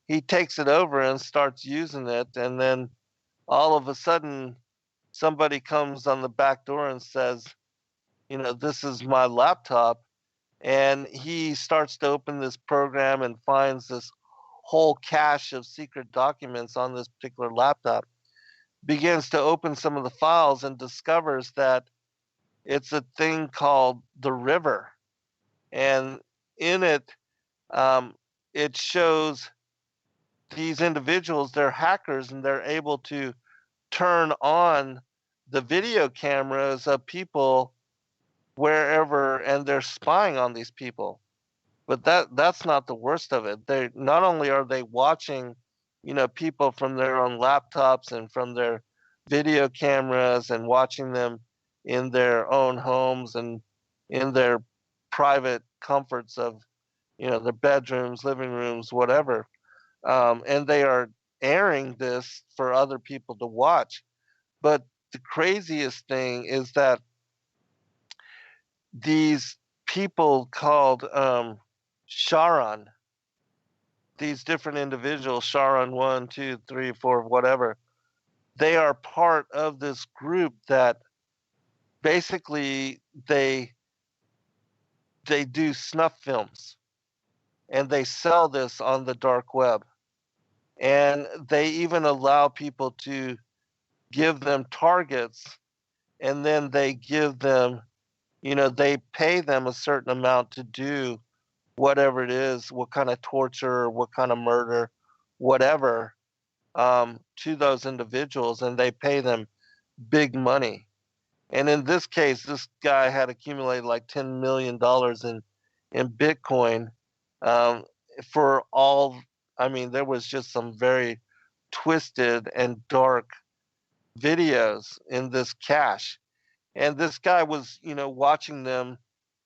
Speaker 3: he takes it over and starts using it, and then all of a sudden somebody comes on the back door and says, this is my laptop. And he starts to open this program and finds this whole cache of secret documents on this particular laptop, begins to open some of the files and discovers that it's a thing called the river. And in it, it shows these individuals, they're hackers, and they're able to turn on the video cameras of people wherever, and they're spying on these people. But that's not the worst of it. They not only are they watching, people from their own laptops and from their video cameras and watching them in their own homes and in their private comforts of, their bedrooms, living rooms, whatever. And they are airing this for other people to watch. But the craziest thing is that these people called Sharon, these different individuals, Sharon 1, 2, 3, 4, whatever, they are part of this group that basically they do snuff films and they sell this on the dark web. And they even allow people to give them targets, and then they give them, they pay them a certain amount to do whatever it is, what kind of torture, what kind of murder, whatever, to those individuals, and they pay them big money. And in this case, this guy had accumulated like $10 million in Bitcoin, for all. I mean, there was just some very twisted and dark videos in this cache. And this guy was, watching them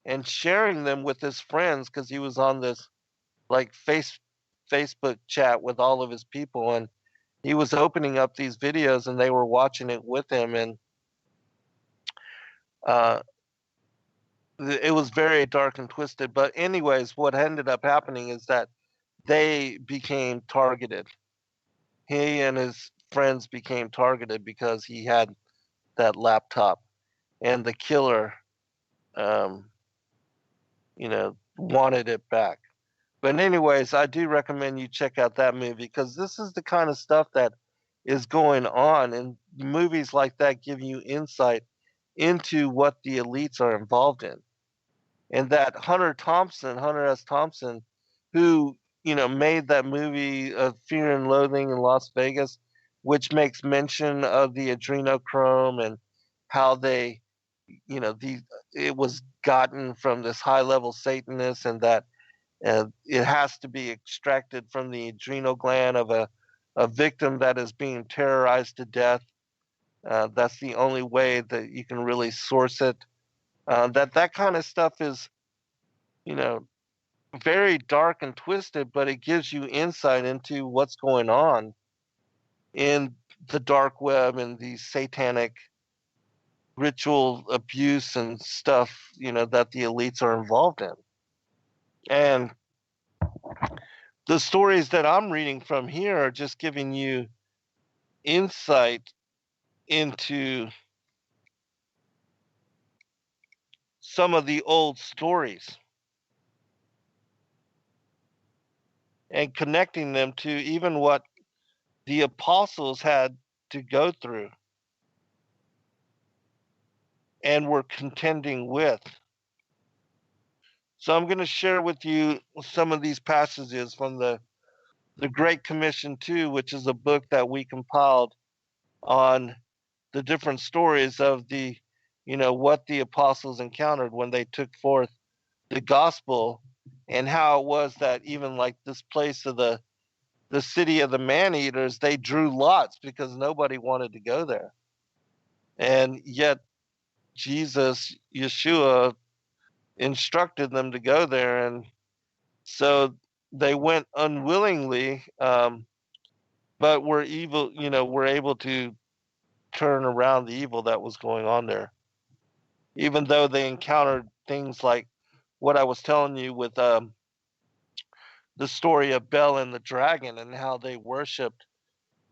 Speaker 3: and sharing them with his friends because he was on this like Facebook chat with all of his people, and he was opening up these videos and they were watching it with him. And uh, it was very dark and twisted. But anyways, what ended up happening is that they became targeted. He and his friends became targeted because he had that laptop, and the killer, um, wanted it back. But anyways, I do recommend you check out that movie because this is the kind of stuff that is going on, and movies like that give you insight into what the elites are involved in. And that Hunter S. Thompson, who, made that movie Fear and Loathing in Las Vegas, which makes mention of the adrenochrome and how they, it was gotten from this high level Satanist, and that it has to be extracted from the adrenal gland of a victim that is being terrorized to death. That's the only way that you can really source it. That kind of stuff is, you know, very dark and twisted, but it gives you insight into what's going on in the dark web and the satanic ritual abuse and stuff, that the elites are involved in. And the stories that I'm reading from here are just giving you insight into some of the old stories and connecting them to even what the apostles had to go through and were contending with. So I'm going to share with you some of these passages from the Great Commission 2, which is a book that we compiled on the different stories of the, what the apostles encountered when they took forth the gospel, and how it was that even like this place of the city of the man-eaters, they drew lots because nobody wanted to go there. And yet Jesus, Yeshua, instructed them to go there, and so they went unwillingly, but were evil. Were able to turn around the evil that was going on there, even though they encountered things like what I was telling you with the story of Bel and the dragon and how they worshipped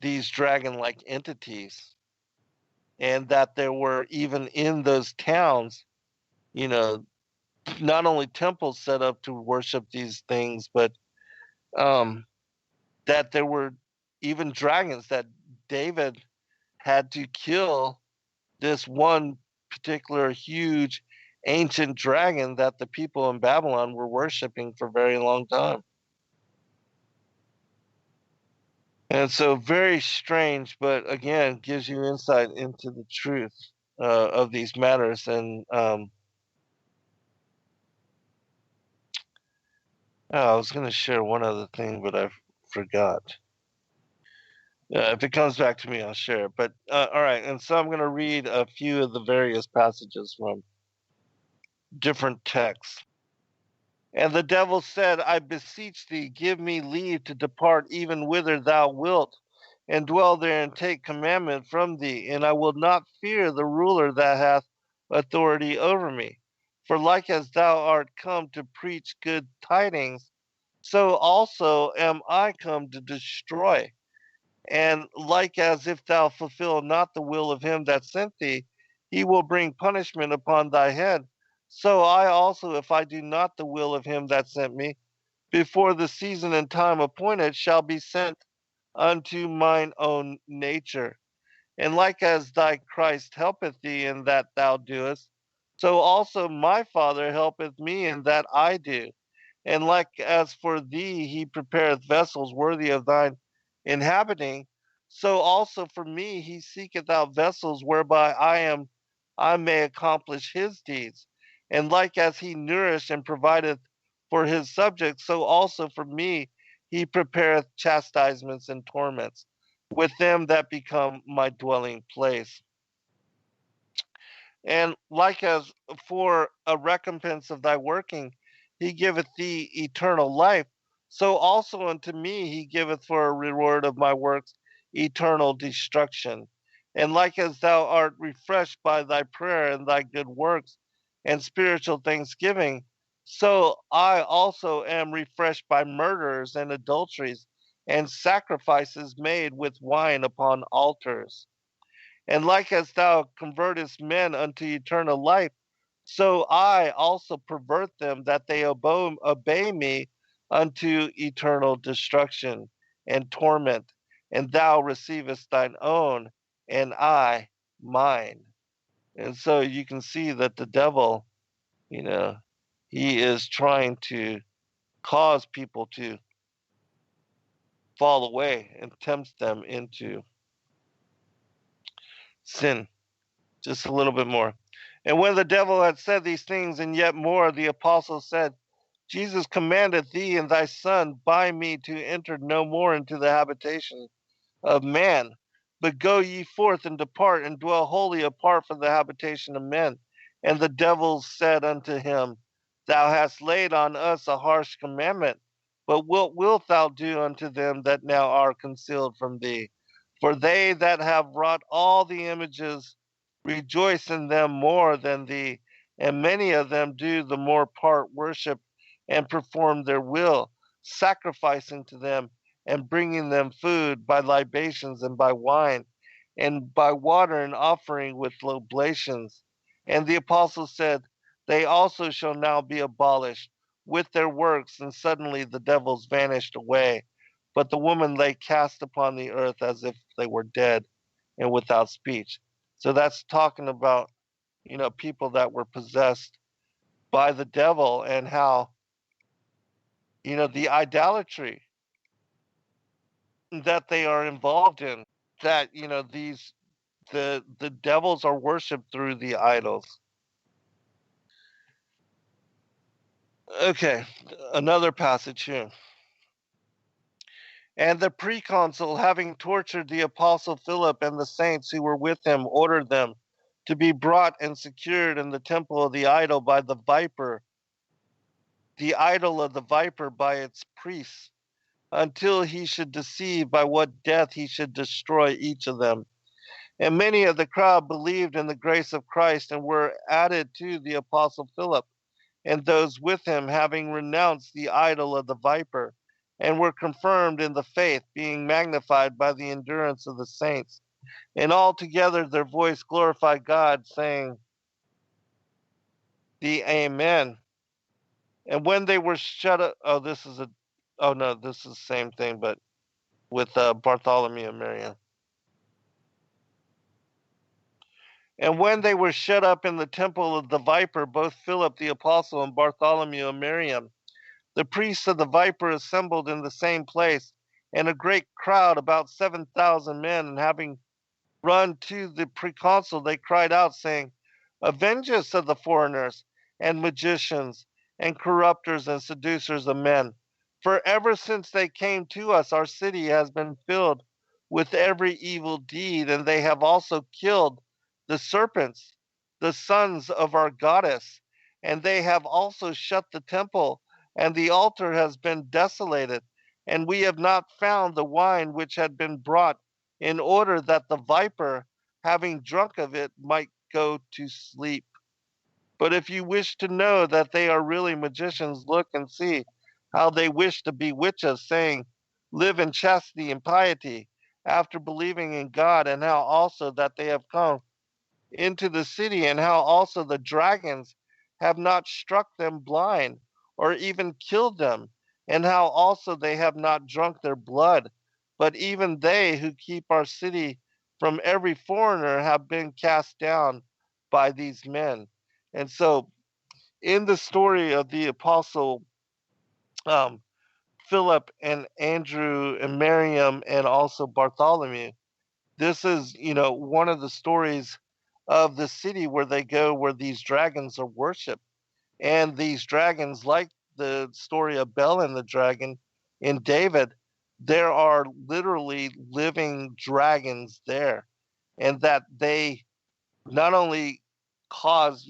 Speaker 3: these dragon-like entities, and that there were even in those towns, you know, not only temples set up to worship these things, but um, that there were even dragons that David had to kill this one particular huge ancient dragon that the people in Babylon were worshiping for a very long time. And so, very strange, but again, gives you insight into the truth of these matters. And I was going to share one other thing, but I forgot. If it comes back to me, I'll share it. But all right, and so I'm going to read a few of the various passages from different texts. And the devil said, I beseech thee, give me leave to depart even whither thou wilt, and dwell there and take commandment from thee, and I will not fear the ruler that hath authority over me. For like as thou art come to preach good tidings, so also am I come to destroy. And like as if thou fulfill not the will of him that sent thee, he will bring punishment upon thy head. So I also, if I do not the will of him that sent me, before the season and time appointed, shall be sent unto mine own nature. And like as thy Christ helpeth thee in that thou doest, so also my Father helpeth me in that I do. And like as for thee he prepareth vessels worthy of thine inhabiting, so also for me he seeketh out vessels whereby I may accomplish his deeds. And like as he nourished and provideth for his subjects, so also for me he prepareth chastisements and torments with them that become my dwelling place. And like as for a recompense of thy working, he giveth thee eternal life, so also unto me he giveth for a reward of my works eternal destruction. And like as thou art refreshed by thy prayer and thy good works and spiritual thanksgiving, so I also am refreshed by murders and adulteries and sacrifices made with wine upon altars. And like as thou convertest men unto eternal life, so I also pervert them that they obey me unto eternal destruction and torment, and thou receivest thine own, and I mine. And so you can see that the devil, you know, he is trying to cause people to fall away and tempts them into sin. Just a little bit more. And when the devil had said these things and yet more, the apostles said, Jesus commandeth thee and thy son by me to enter no more into the habitation of man, but go ye forth and depart and dwell wholly apart from the habitation of men. And the devil said unto him, Thou hast laid on us a harsh commandment, but what wilt thou do unto them that now are concealed from thee? For they that have wrought all the images rejoice in them more than thee, and many of them do the more part worship and perform their will, sacrificing to them and bringing them food by libations and by wine, and by water and offering with oblations. And the apostles said, They also shall now be abolished with their works. And suddenly the devils vanished away. But the woman lay cast upon the earth as if they were dead and without speech. So that's talking about, people that were possessed by the devil, and how, the idolatry that they are involved in, that, the devils are worshipped through the idols. Okay, another passage here. And the proconsul, having tortured the apostle Philip and the saints who were with him, ordered them to be brought and secured in the temple of the idol by the viper, the idol of the viper by its priests, until he should deceive by what death he should destroy each of them. And many of the crowd believed in the grace of Christ and were added to the apostle Philip and those with him, having renounced the idol of the viper, and were confirmed in the faith, being magnified by the endurance of the saints. And all together their voice glorified God, saying, the Amen. And when they were shut up, oh no, this is the same thing, but with Bartholomew and Miriam. And when they were shut up in the temple of the viper, both Philip the apostle and Bartholomew and Miriam, the priests of the viper assembled in the same place, and a great crowd, about 7,000 men, and having run to the proconsul, they cried out, saying, avenge us of the foreigners, and magicians, and corrupters, and seducers of men. For ever since they came to us, our city has been filled with every evil deed, and they have also killed the serpents, the sons of our goddess, and they have also shut the temple, and the altar has been desolated, and we have not found the wine which had been brought, in order that the viper, having drunk of it, might go to sleep. But if you wish to know that they are really magicians, look and see how they wish to bewitch us, saying, live in chastity and piety, after believing in God, and how also that they have come into the city, and how also the dragons have not struck them blind, or even killed them, and how also they have not drunk their blood, but even they who keep our city from every foreigner have been cast down by these men. And so, in the story of the apostle um, Philip and Andrew and Miriam and also Bartholomew, this is, one of the stories of the city where they go, where these dragons are worshipped. And these dragons, like the story of Bel and the dragon in David, there are literally living dragons there. And that they not only cause,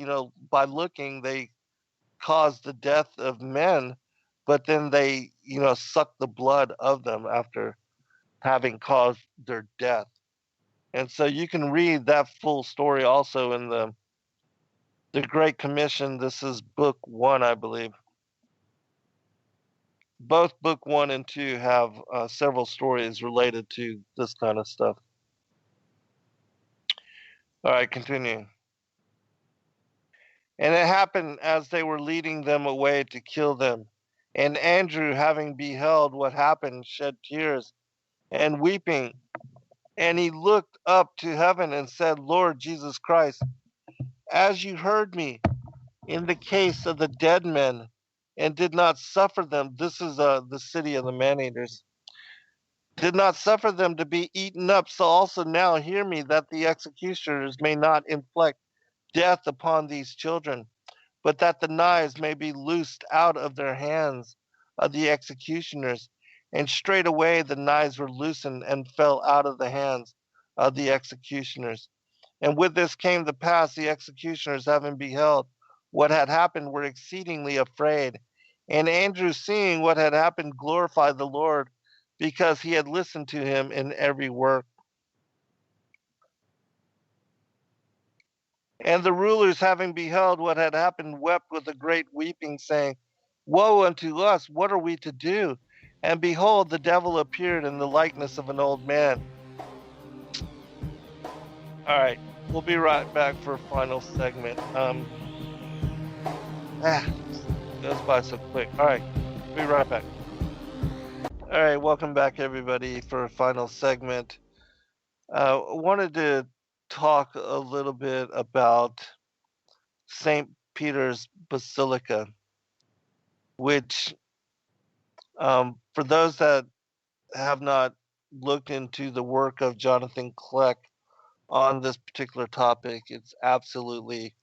Speaker 3: by looking, they cause the death of men, but then they, suck the blood of them after having caused their death. And so you can read that full story also in the Great Commission. This is book 1, I believe. Both book 1 and 2 have several stories related to this kind of stuff. All right, continue. And it happened as they were leading them away to kill them. And Andrew, having beheld what happened, shed tears and weeping. And he looked up to heaven and said, Lord Jesus Christ, as you heard me in the case of the dead men, and did not suffer them, this is the city of the man-eaters, did not suffer them to be eaten up, so also now hear me, that the executioners may not inflict death upon these children, but that the knives may be loosed out of their hands of the executioners. And straightway the knives were loosened and fell out of the hands of the executioners. And with this came to pass, the executioners, having beheld what had happened, were exceedingly afraid. And Andrew, seeing what had happened, glorified the Lord, because he had listened to him in every work. And the rulers, having beheld what had happened, wept with a great weeping, saying, woe unto us, what are we to do? And behold, the devil appeared in the likeness of an old man. All right, we'll be right back for a final segment. Goes by so quick. All right, be right back. All right, welcome back, everybody, for a final segment. Wanted to talk a little bit about St. Peter's Basilica, which, for those that have not looked into the work of Jonathan Kleck on this particular topic, it's absolutely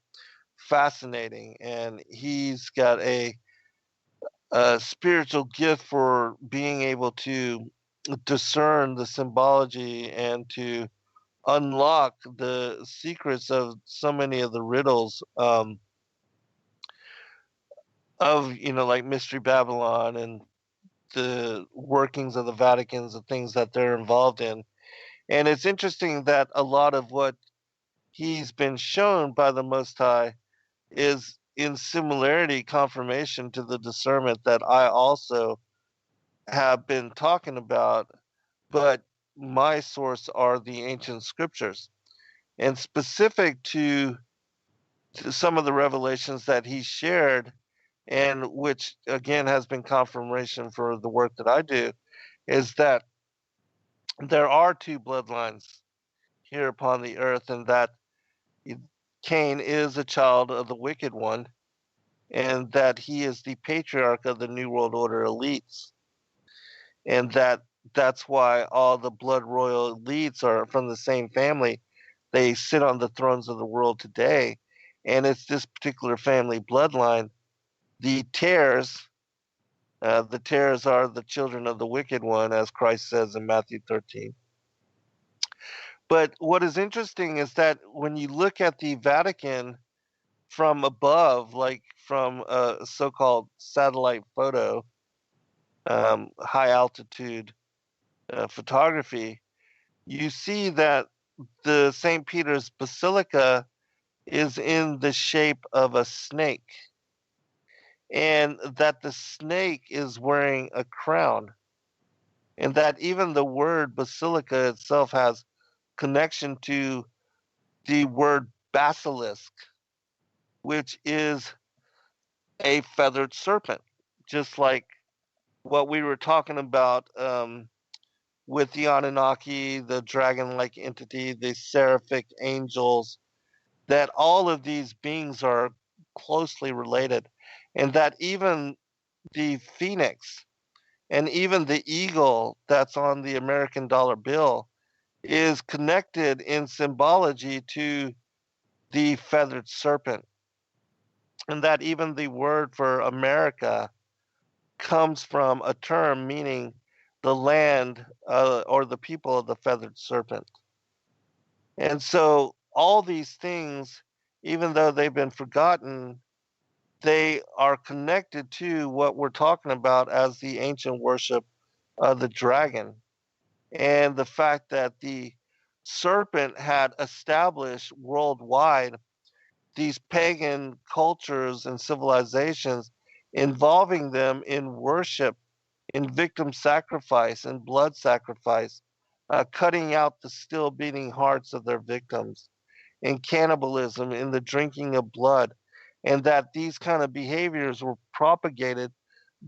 Speaker 3: fascinating. And he's got a spiritual gift for being able to discern the symbology and to unlock the secrets of so many of the riddles. of, like Mystery Babylon and the workings of the Vaticans and things that they're involved in. And it's interesting that a lot of what he's been shown by the Most High is in similarity, confirmation to the discernment that I also have been talking about, but my source are the ancient scriptures. And specific to some of the revelations that he shared, and which again has been confirmation for the work that I do, is that there are two bloodlines here upon the earth, and that Cain is a child of the wicked one, and that he is the patriarch of the New World Order elites, and that's why all the blood royal elites are from the same family. They sit on the thrones of the world today, and it's this particular family bloodline. The tares, the tares are the children of the wicked one, as Christ says in Matthew 13. But what is interesting is that when you look at the Vatican from above, like from a so-called satellite photo, high altitude photography, you see that the St. Peter's Basilica is in the shape of a snake, and that the snake is wearing a crown, and that even the word basilica itself has connection to the word basilisk, which is a feathered serpent, just like what we were talking about with the Anunnaki, the dragon-like entity, the seraphic angels, that all of these beings are closely related, and that even the phoenix and even the eagle that's on the American dollar bill is connected in symbology to the feathered serpent, and that even the word for America comes from a term meaning the land or the people of the feathered serpent. And so all these things, even though they've been forgotten, they are connected to what we're talking about as the ancient worship of the dragon, and the fact that the serpent had established worldwide these pagan cultures and civilizations, involving them in worship, in victim sacrifice and blood sacrifice, cutting out the still beating hearts of their victims, in cannibalism, in the drinking of blood, and that these kind of behaviors were propagated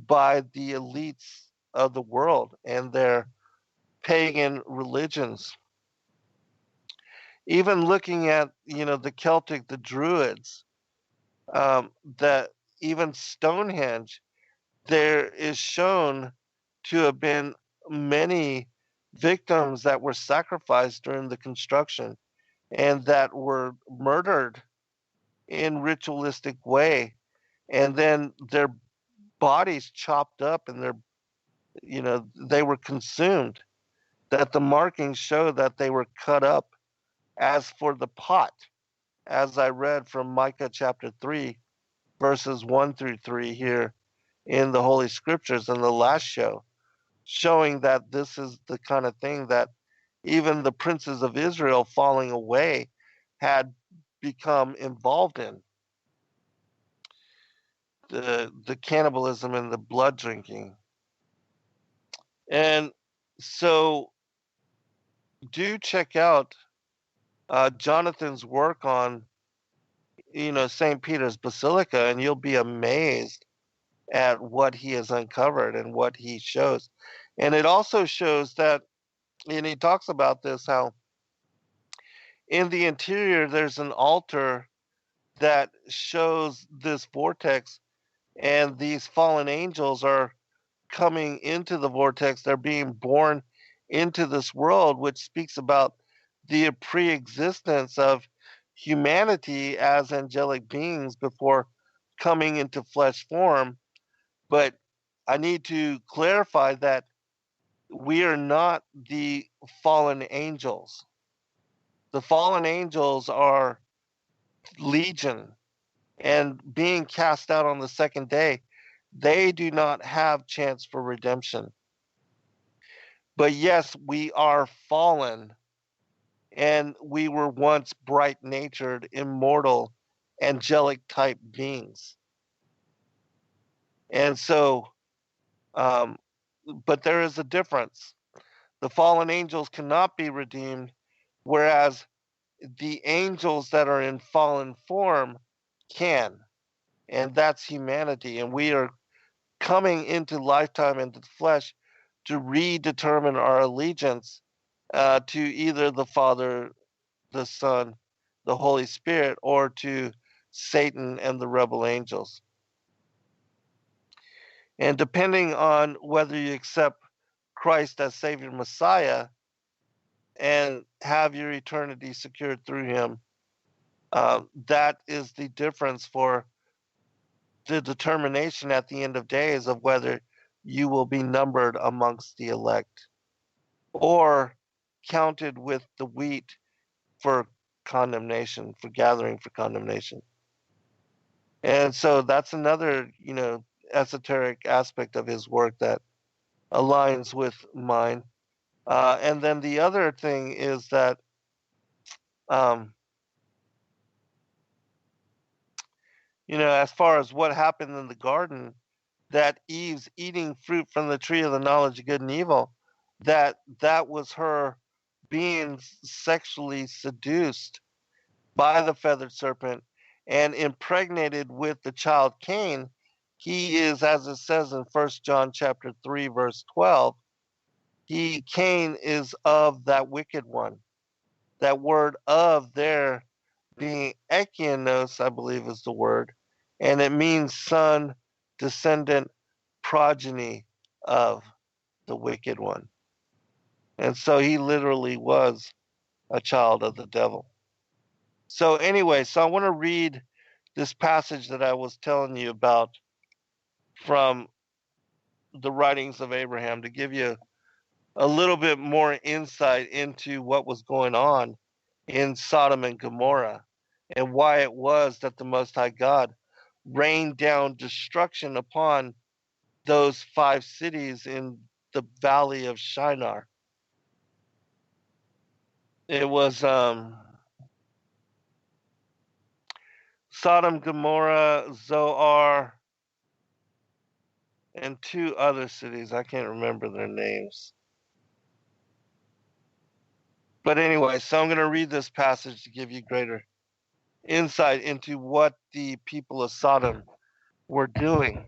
Speaker 3: by the elites of the world and their pagan religions. Even looking at the Celtic, the Druids, that even Stonehenge, there is shown to have been many victims that were sacrificed during the construction and that were murdered in ritualistic way, and then their bodies chopped up and they were consumed, that the markings show that they were cut up. As for the pot, as I read from Micah chapter 3 verses 1 through 3 here in the Holy Scriptures in the last show, showing that this is the kind of thing that even the princes of Israel falling away had become involved in, the cannibalism and the blood drinking. And so do check out Jonathan's work on St. Peter's Basilica, and you'll be amazed at what he has uncovered and what he shows. And it also shows that, and he talks about this, how in the interior there's an altar that shows this vortex, and these fallen angels are coming into the vortex. They're being born into this world, which speaks about the pre-existence of humanity as angelic beings before coming into flesh form. But I need to clarify that we are not the fallen angels. The fallen angels are legion, and being cast out on the second day, they do not have chance for redemption. But yes, we are fallen, and we were once bright natured, immortal, angelic type beings. And so, um, but there is a difference. The fallen angels cannot be redeemed, whereas the angels that are in fallen form can. And that's humanity. And we are coming into lifetime into the flesh to redetermine our allegiance to either the Father, the Son, the Holy Spirit, or to Satan and the rebel angels. And depending on whether you accept Christ as Savior Messiah and have your eternity secured through Him, that is the difference for the determination at the end of days of whether you will be numbered amongst the elect or counted with the wheat for condemnation, for gathering for condemnation. And so that's another, esoteric aspect of his work that aligns with mine. And then the other thing is that, um, as far as what happened in the garden, that Eve's eating fruit from the tree of the knowledge of good and evil, that was her being sexually seduced by the feathered serpent and impregnated with the child Cain. He is, as it says in 1 John chapter 3, verse 12, Cain is of that wicked one. That word of there being ekionos, I believe is the word, and it means son, descendant, progeny of the wicked one. And so he literally was a child of the devil. So anyway, so I want to read this passage that I was telling you about from the writings of Abraham to give you a little bit more insight into what was going on in Sodom and Gomorrah and why it was that the Most High God rained down destruction upon those 5 cities in the valley of Shinar. It was Sodom, Gomorrah, Zoar, and 2 other cities. I can't remember their names. But anyway, so I'm going to read this passage to give you greater insight into what the people of Sodom were doing.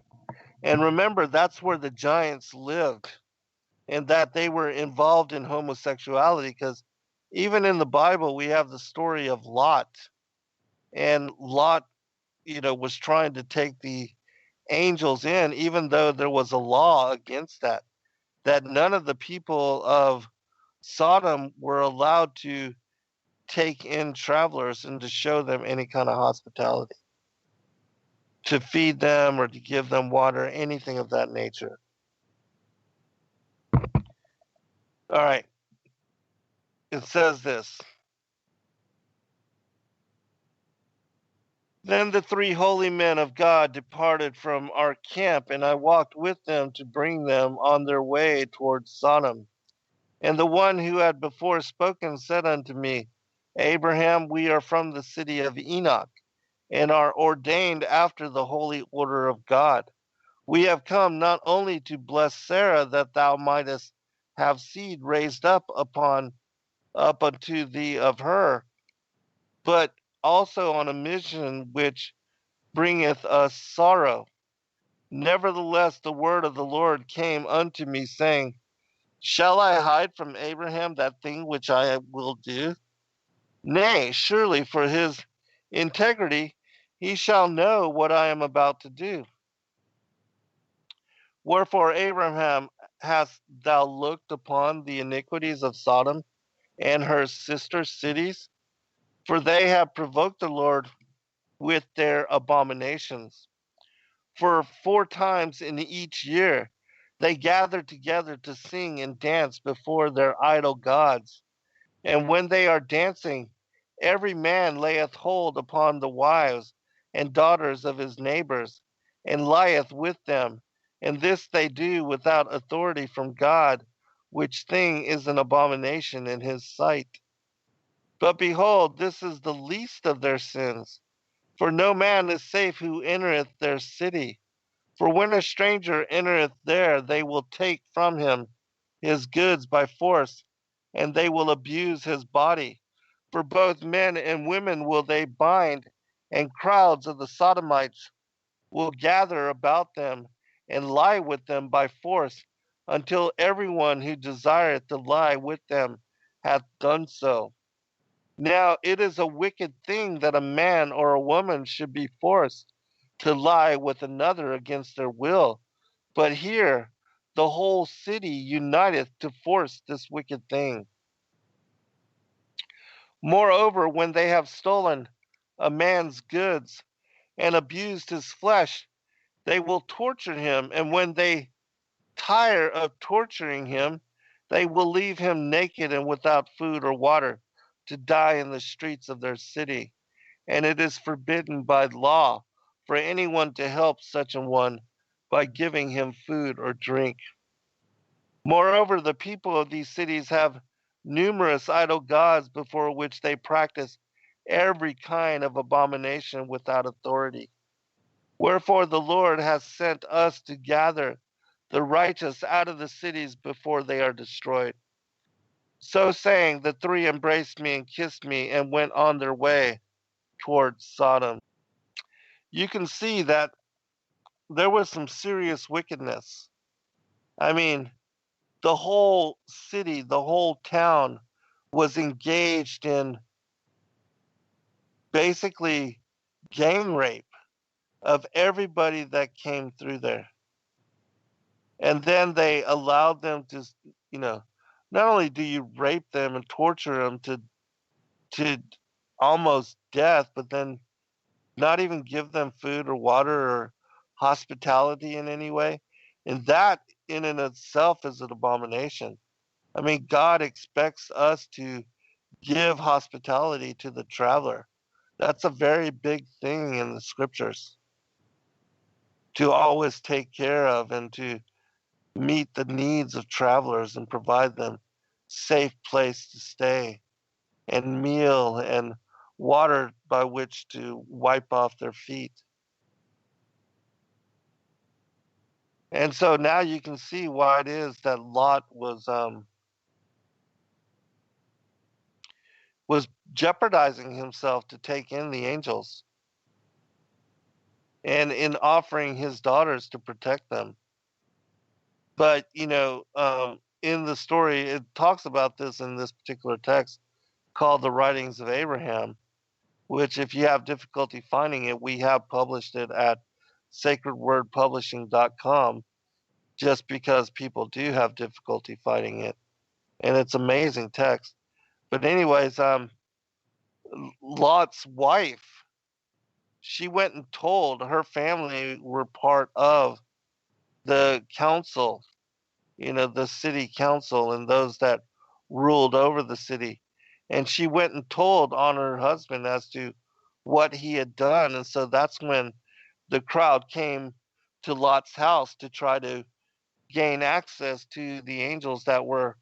Speaker 3: And remember, that's where the giants lived, and that they were involved in homosexuality, because even in the Bible, we have the story of Lot. And Lot, was trying to take the angels in, even though there was a law against that none of the people of Sodom were allowed to take in travelers and to show them any kind of hospitality, to feed them or to give them water, anything of that nature. All right. It says this. Then the 3 holy men of God departed from our camp, and I walked with them to bring them on their way towards Sodom. And the one who had before spoken said unto me, Abraham, we are from the city of Enoch, and are ordained after the holy order of God. We have come not only to bless Sarah, that thou mightest have seed raised up unto thee of her, but also on a mission which bringeth us sorrow. Nevertheless, the word of the Lord came unto me, saying, Shall I hide from Abraham that thing which I will do? Nay, surely for his integrity he shall know what I am about to do. Wherefore, Abraham, hast thou looked upon the iniquities of Sodom and her sister cities? For they have provoked the Lord with their abominations. For 4 times in each year they gather together to sing and dance before their idol gods. And when they are dancing, every man layeth hold upon the wives and daughters of his neighbors, and lieth with them. And this they do without authority from God, which thing is an abomination in his sight. But behold, this is the least of their sins. For no man is safe who entereth their city. For when a stranger entereth there, they will take from him his goods by force, and they will abuse his body. For both men and women will they bind, and crowds of the Sodomites will gather about them, and lie with them by force, until everyone who desireth to lie with them hath done so. Now it is a wicked thing that a man or a woman should be forced to lie with another against their will. But here the whole city uniteth to force this wicked thing. Moreover, when they have stolen a man's goods and abused his flesh, they will torture him, and when they tire of torturing him, they will leave him naked and without food or water to die in the streets of their city. And it is forbidden by law for anyone to help such a one by giving him food or drink. Moreover, the people of these cities have numerous idol gods before which they practice every kind of abomination without authority. Wherefore the Lord has sent us to gather the righteous out of the cities before they are destroyed. So saying, the three embraced me and kissed me and went on their way towards Sodom. You can see that there was some serious wickedness. I mean, the whole city, the whole town was engaged in basically gang rape of everybody that came through there. And then they allowed them to, you know, not only do you rape them and torture them to almost death, but then not even give them food or water or hospitality in any way. And that in and itself is an abomination. I mean, God expects us to give hospitality to the traveler. That's a very big thing in the scriptures, to always take care of and to meet the needs of travelers and provide them safe place to stay and meal and water by which to wipe off their feet. And so now you can see why it is that Lot was jeopardizing himself to take in the angels, and in offering his daughters to protect them. But in the story, it talks about this in this particular text called the Writings of Abraham, which, if you have difficulty finding it, we have published it at sacredwordpublishing.com, just because people do have difficulty finding it, and it's amazing text. But anyways, Lot's wife, she went and told her family were part of the council, the city council and those that ruled over the city. And she went and told on her husband as to what he had done. And so that's when the crowd came to Lot's house to try to gain access to the angels that were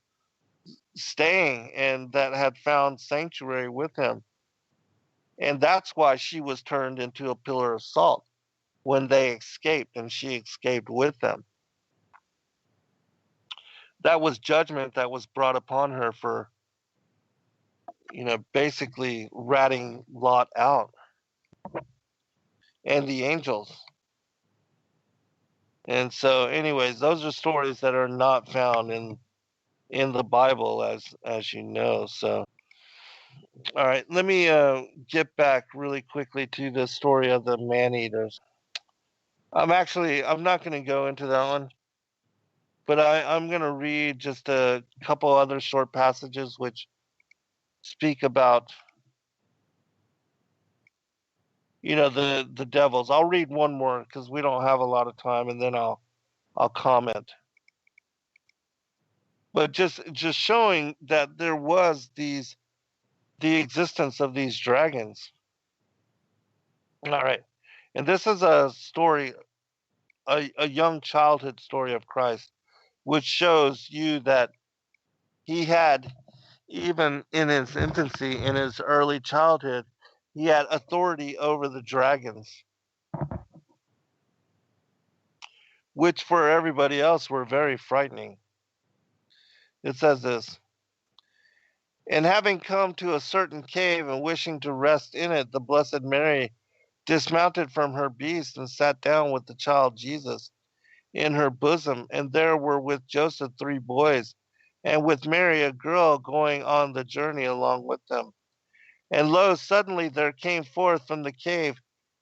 Speaker 3: staying and that had found sanctuary with him. And that's why she was turned into a pillar of salt when they escaped, and she escaped with them. That was judgment that was brought upon her for, basically ratting Lot out and the angels. And so, anyways, those are stories that are not found in the Bible, as you know. So, all right, let me get back really quickly to the story of the man eaters. I'm not going to go into that one, but I'm going to read just a couple other short passages which speak about, the devils. I'll read one more because we don't have a lot of time, and then I'll comment. But just showing that there was the existence of these dragons. All right. And this is a story, a young childhood story of Christ, which shows you that he had, even in his infancy, in his early childhood, he had authority over the dragons, which for everybody else were very frightening. It says this: and having come to a certain cave and wishing to rest in it, the Blessed Mary dismounted from her beast and sat down with the child Jesus in her bosom. And there were with Joseph 3 boys, and with Mary a girl going on the journey along with them. And lo, suddenly there came forth from the cave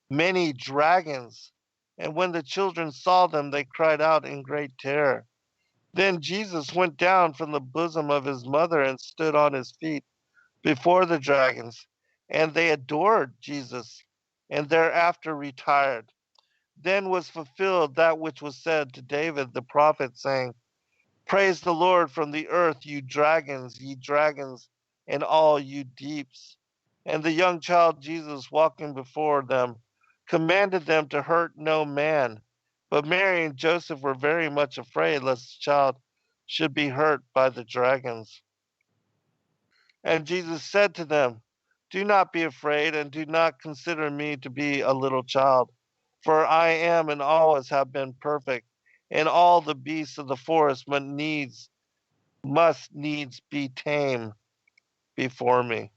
Speaker 3: many dragons. And when the children saw them, they cried out in great terror. Then Jesus went down from the bosom of his mother and stood on his feet before the dragons, and they adored Jesus, and thereafter retired. Then was fulfilled that which was said to David the prophet, saying, praise the Lord from the earth, ye dragons, and all you deeps. And the young child Jesus, walking before them, commanded them to hurt no man. But Mary and Joseph were very much afraid lest the child should be hurt by the dragons. And Jesus said to them, do not be afraid, and do not consider me to be a little child, for I am and always have been perfect, and all the beasts of the forest must needs be tame before me.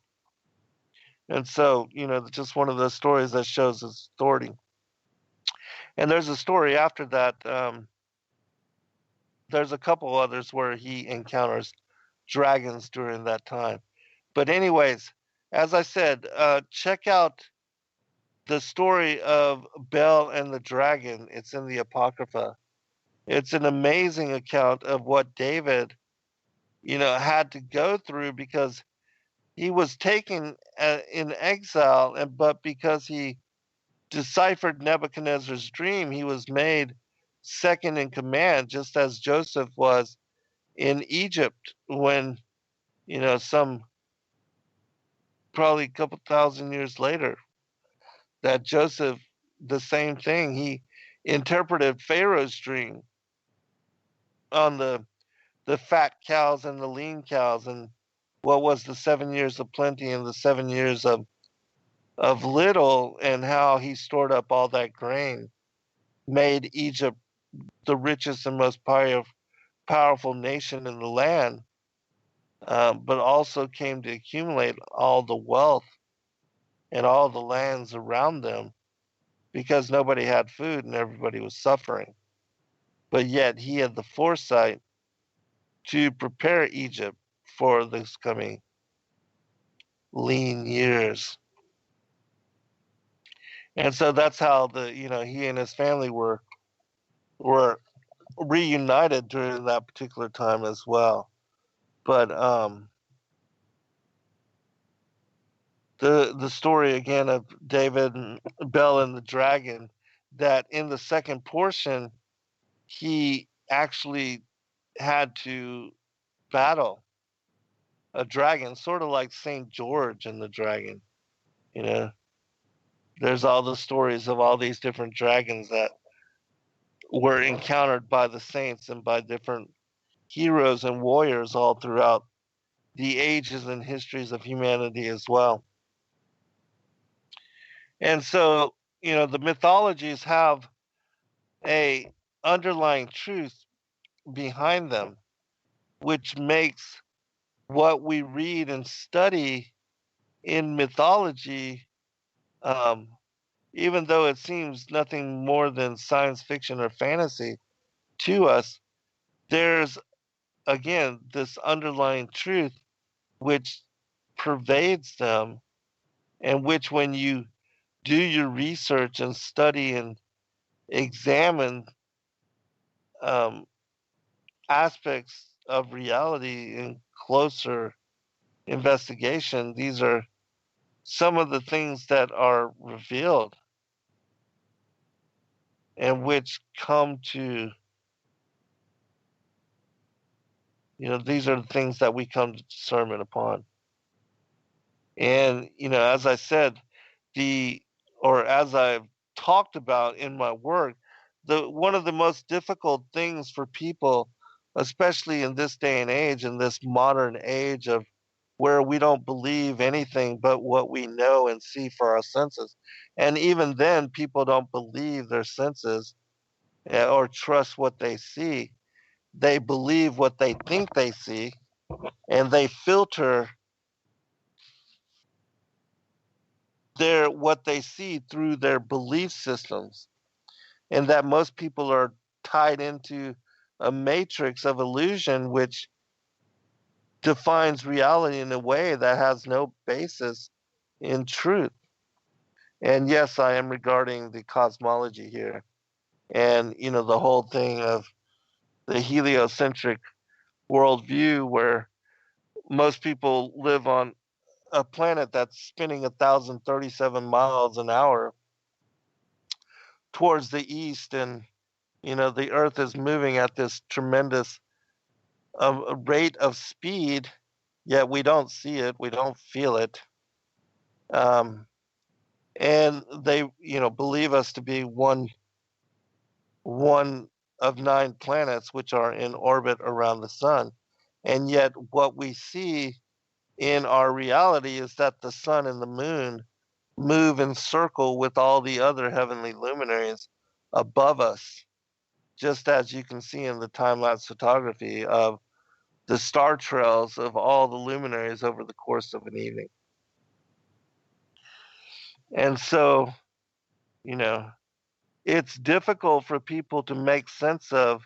Speaker 3: And so, just one of those stories that shows his authority. And there's a story after that. There's a couple others where he encounters dragons during that time. But anyways, as I said, check out the story of Bel and the dragon. It's in the Apocrypha. It's an amazing account of what David, had to go through, because he was taken in exile, but because he deciphered Nebuchadnezzar's dream, he was made second in command, just as Joseph was in Egypt when, some probably a couple thousand years later, that Joseph, the same thing, he interpreted Pharaoh's dream on the fat cows and the lean cows, and what was the 7 years of plenty and the 7 years of little, and how he stored up all that grain, made Egypt the richest and most powerful nation in the land, but also came to accumulate all the wealth and all the lands around them, because nobody had food and everybody was suffering. But yet he had the foresight to prepare Egypt for this coming lean years. And so that's how he and his family were reunited during that particular time as well. But the story again of David and Bel and the dragon, that in the second portion he actually had to battle a dragon, sort of like Saint George and the dragon. You know, there's all the stories of all these different dragons that were encountered by the saints and by different heroes and warriors all throughout the ages and histories of humanity as well. And so, the mythologies have a underlying truth behind them, which makes what we read and study in mythology, um, even though it seems nothing more than science fiction or fantasy to us, there's again this underlying truth which pervades them, and which, when you do your research and study and examine um, aspects of reality in closer investigation, these are some of the things that are revealed, and which come to, these are the things that we come to discernment upon. And, as I said, or as I've talked about in my work, one of the most difficult things for people, especially in this day and age, in this modern age of where we don't believe anything but what we know and see for our senses. And even then, people don't believe their senses or trust what they see. They believe what they think they see, and they filter what they see through their belief systems. And that most people are tied into a matrix of illusion which defines reality in a way that has no basis in truth. And yes, I am regarding the cosmology here, and the whole thing of the heliocentric worldview where most people live on a planet that's spinning 1,037 miles an hour towards the east, and the earth is moving at this tremendous rate of speed, yet we don't see it, we don't feel it. And they believe us to be one of 9 planets which are in orbit around the sun. And yet what we see in our reality is that the sun and the moon move in circle with all the other heavenly luminaries above us, just as you can see in the time-lapse photography of the star trails of all the luminaries over the course of an evening. And so, it's difficult for people to make sense of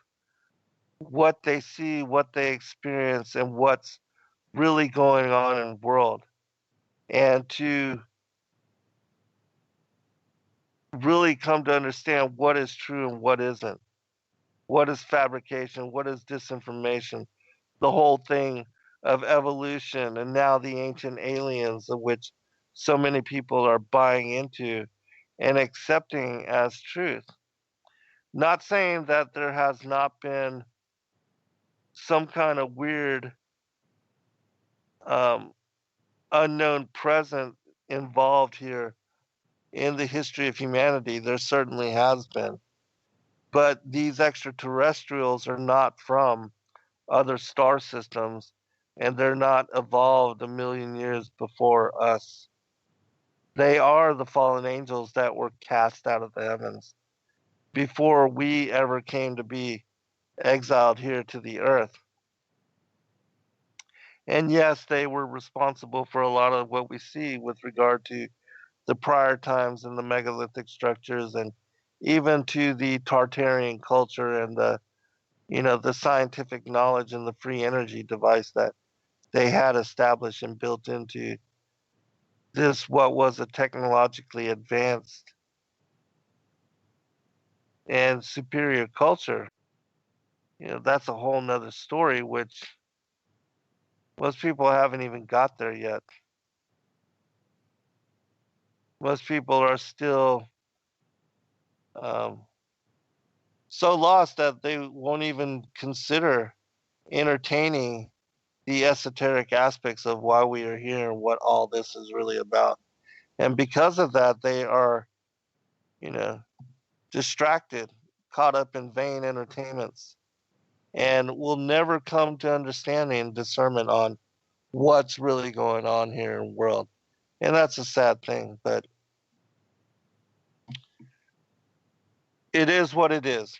Speaker 3: what they see, what they experience, and what's really going on in the world, and to really come to understand what is true and what isn't, what is fabrication, what is disinformation, the whole thing of evolution, and now the ancient aliens, of which so many people are buying into and accepting as truth. Not saying that there has not been some kind of weird um, unknown present involved here in the history of humanity. There certainly has been. But these extraterrestrials are not from other star systems, and they're not evolved a million years before us. They are the fallen angels that were cast out of the heavens before we ever came to be exiled here to the earth. And yes, they were responsible for a lot of what we see with regard to the prior times and the megalithic structures, and even to the Tartarian culture and the scientific knowledge and the free energy device that they had established and built into this, what was a technologically advanced and superior culture. That's a whole nother story, which most people haven't even got there yet. Most people are still um, so lost that they won't even consider entertaining the esoteric aspects of why we are here and what all this is really about. And because of that, they are, distracted, caught up in vain entertainments, and will never come to understanding and discernment on what's really going on here in the world. And that's a sad thing, but it is what it is.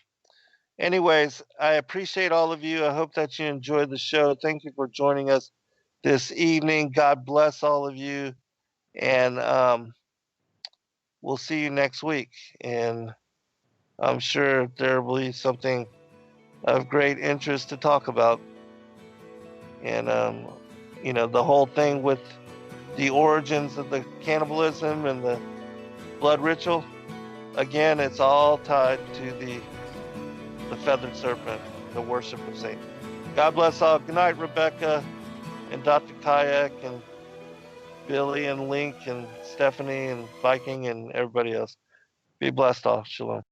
Speaker 3: Anyways, I appreciate all of you. I hope that you enjoyed the show. Thank you for joining us this evening. God bless all of you. And we'll see you next week. And I'm sure there will be something of great interest to talk about. And, the whole thing with the origins of the cannibalism and the blood ritual, again, it's all tied to the feathered serpent, the worship of Satan. God bless all. Good night, Rebecca and Dr. Kayak and Billy and Link and Stephanie and Viking and everybody else. Be blessed all. Shalom.